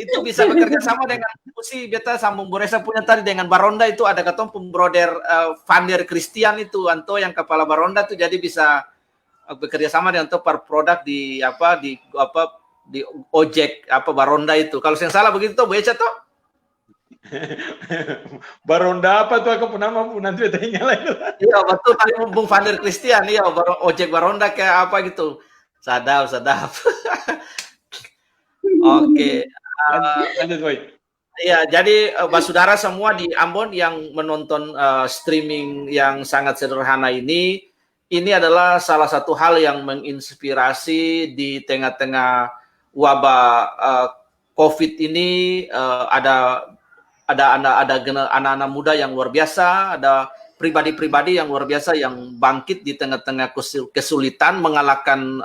itu bisa bekerja sama dengan Usi, beta sambung Bu Resa punya tadi dengan Baronda itu ada katong pembroder Vander Christian itu anto yang kepala Baronda tuh, jadi bisa bekerja sama dengan per produk di ojek Baronda itu. Kalau saya salah begitu tuh Bu Eca tuh. Baronda apa tuh aku nama nanti beta ingat. Iya betul, tadi Bung Vander Christian, iya ojek Baronda kayak apa gitu. Sadap. Oke. Lanjut Boy. Iya, jadi saudara semua di Ambon yang menonton streaming yang sangat sederhana ini, ini adalah salah satu hal yang menginspirasi di tengah-tengah wabah COVID ini. Ada anak-anak muda yang luar biasa, ada pribadi-pribadi yang luar biasa yang bangkit di tengah-tengah kesulitan, mengalahkan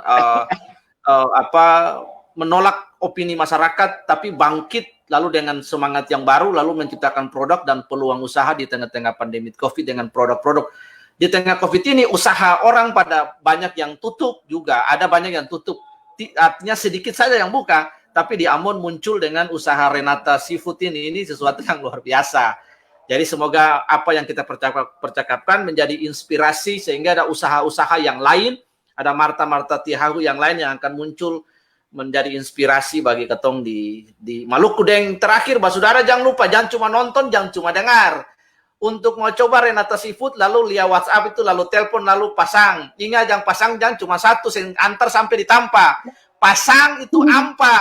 menolak opini masyarakat, tapi bangkit lalu dengan semangat yang baru, lalu menciptakan produk dan peluang usaha di tengah-tengah pandemi COVID dengan produk-produk. Di tengah COVID ini usaha orang pada banyak yang tutup juga, ada banyak yang tutup. Artinya sedikit saja yang buka, tapi di Ambon muncul dengan usaha Renata Seafood ini sesuatu yang luar biasa. Jadi semoga apa yang kita percakapkan menjadi inspirasi sehingga ada usaha-usaha yang lain, ada Marta Tihahu yang lain yang akan muncul menjadi inspirasi bagi ketong di Maluku. Deng terakhir, Basudara, jangan lupa, jangan cuma nonton, jangan cuma dengar. Untuk mau coba Renata Seafood, lalu lihat WhatsApp itu, lalu telepon, lalu pasang. Ingat, jangan pasang, jangan cuma satu, antar sampai di Tampa. Pasang itu ampa.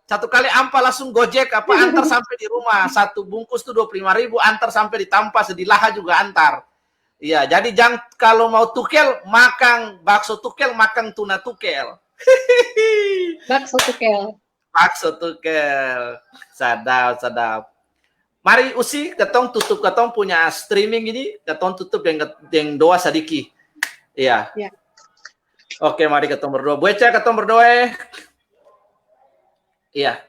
Satu kali ampa langsung Gojek, antar sampai di rumah. Satu bungkus itu 25.000, antar sampai di Tampa, Sedilaha juga antar. Iya, jadi jangan kalau mau tukel, makan bakso tukel, makan tuna tukel. Bakso tukel. Bakso tukel. Sadap. Mari Usi, ketong tutup, ketong punya streaming ini, ketong tutup dengan doa sadiki. Iya. Ya. Oke, mari ketong berdoa. Bueca, ketong berdoa. Iya.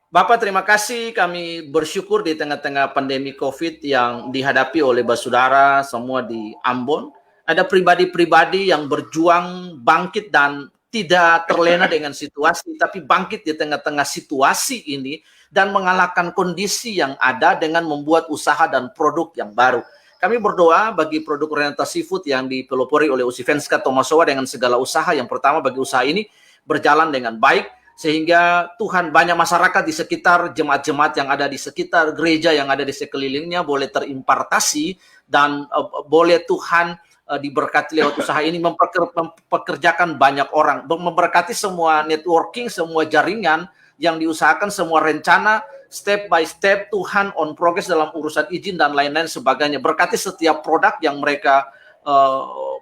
Bapak, terima kasih, kami bersyukur di tengah-tengah pandemi COVID yang dihadapi oleh Basudara semua di Ambon. Ada pribadi-pribadi yang berjuang, bangkit dan tidak terlena dengan situasi, tapi bangkit di tengah-tengah situasi ini dan mengalahkan kondisi yang ada dengan membuat usaha dan produk yang baru. Kami berdoa bagi produk Renata Seafood yang dipelopori oleh Usi Venska Tomasowa dengan segala usaha. Yang pertama, bagi usaha ini berjalan dengan baik, sehingga Tuhan banyak masyarakat di sekitar, jemaat-jemaat yang ada di sekitar, gereja yang ada di sekelilingnya boleh terimpartasi, dan boleh Tuhan diberkati lewat usaha ini, mempekerjakan banyak orang, memberkati semua networking, semua jaringan yang diusahakan, semua rencana step by step Tuhan on progress dalam urusan izin dan lain-lain sebagainya. Berkati setiap produk yang mereka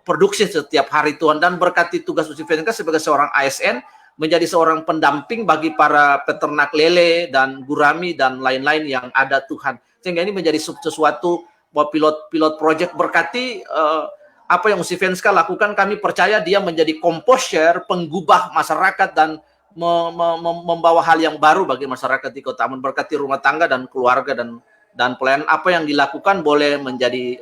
produksi setiap hari Tuhan, dan berkati tugas Usi Venska sebagai seorang ASN menjadi seorang pendamping bagi para peternak lele dan gurami dan lain-lain yang ada Tuhan, sehingga ini menjadi sesuatu pilot project. Berkati apa yang Usi Venska lakukan, kami percaya dia menjadi komposer, penggubah masyarakat dan membawa hal yang baru bagi masyarakat di Kota Ambon. Berkati rumah tangga dan keluarga dan pelayanan, apa yang dilakukan boleh menjadi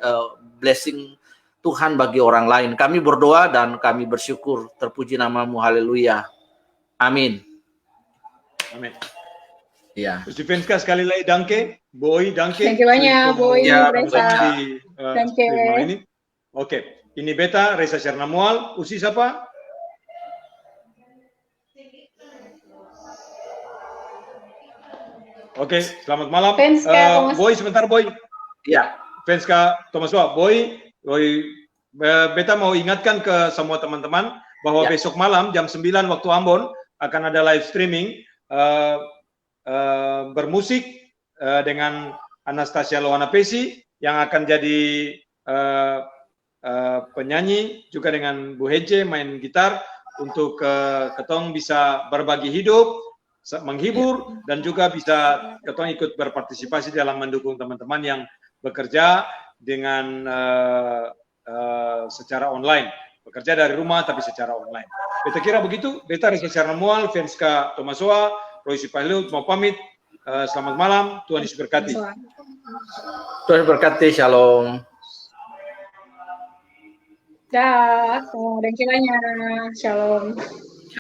blessing Tuhan bagi orang lain. Kami berdoa dan kami bersyukur. Terpuji namamu, haleluya. Amin. Amin. Ya. Usi Venska, sekali lagi danke, Boy, danke. Thank you banyak, Boy, Reza. Thank you. Oke, ini Beta, Reza Cernamual. Usi siapa? Oke, selamat malam. Boy, sebentar Boy. Ya. Venska Tomasowa, Boy, Beta mau ingatkan ke semua teman-teman bahwa besok malam jam 9 waktu Ambon akan ada live streaming bermusik dengan Anastasia Lohana Pesi yang akan jadi penyanyi, juga dengan Bu Hece main gitar, untuk ketong bisa berbagi hidup, menghibur, dan juga bisa ketong ikut berpartisipasi dalam mendukung teman-teman yang bekerja dengan secara online, bekerja dari rumah tapi secara online. Beta kira begitu. Beta Reza Cernamual, Venska Tomasowa, Roy Sipahlu mau pamit. Selamat malam, Tuhan Yesus berkati. Tuhan berkati, shalom. Dah, terima kasih banyak, shalom.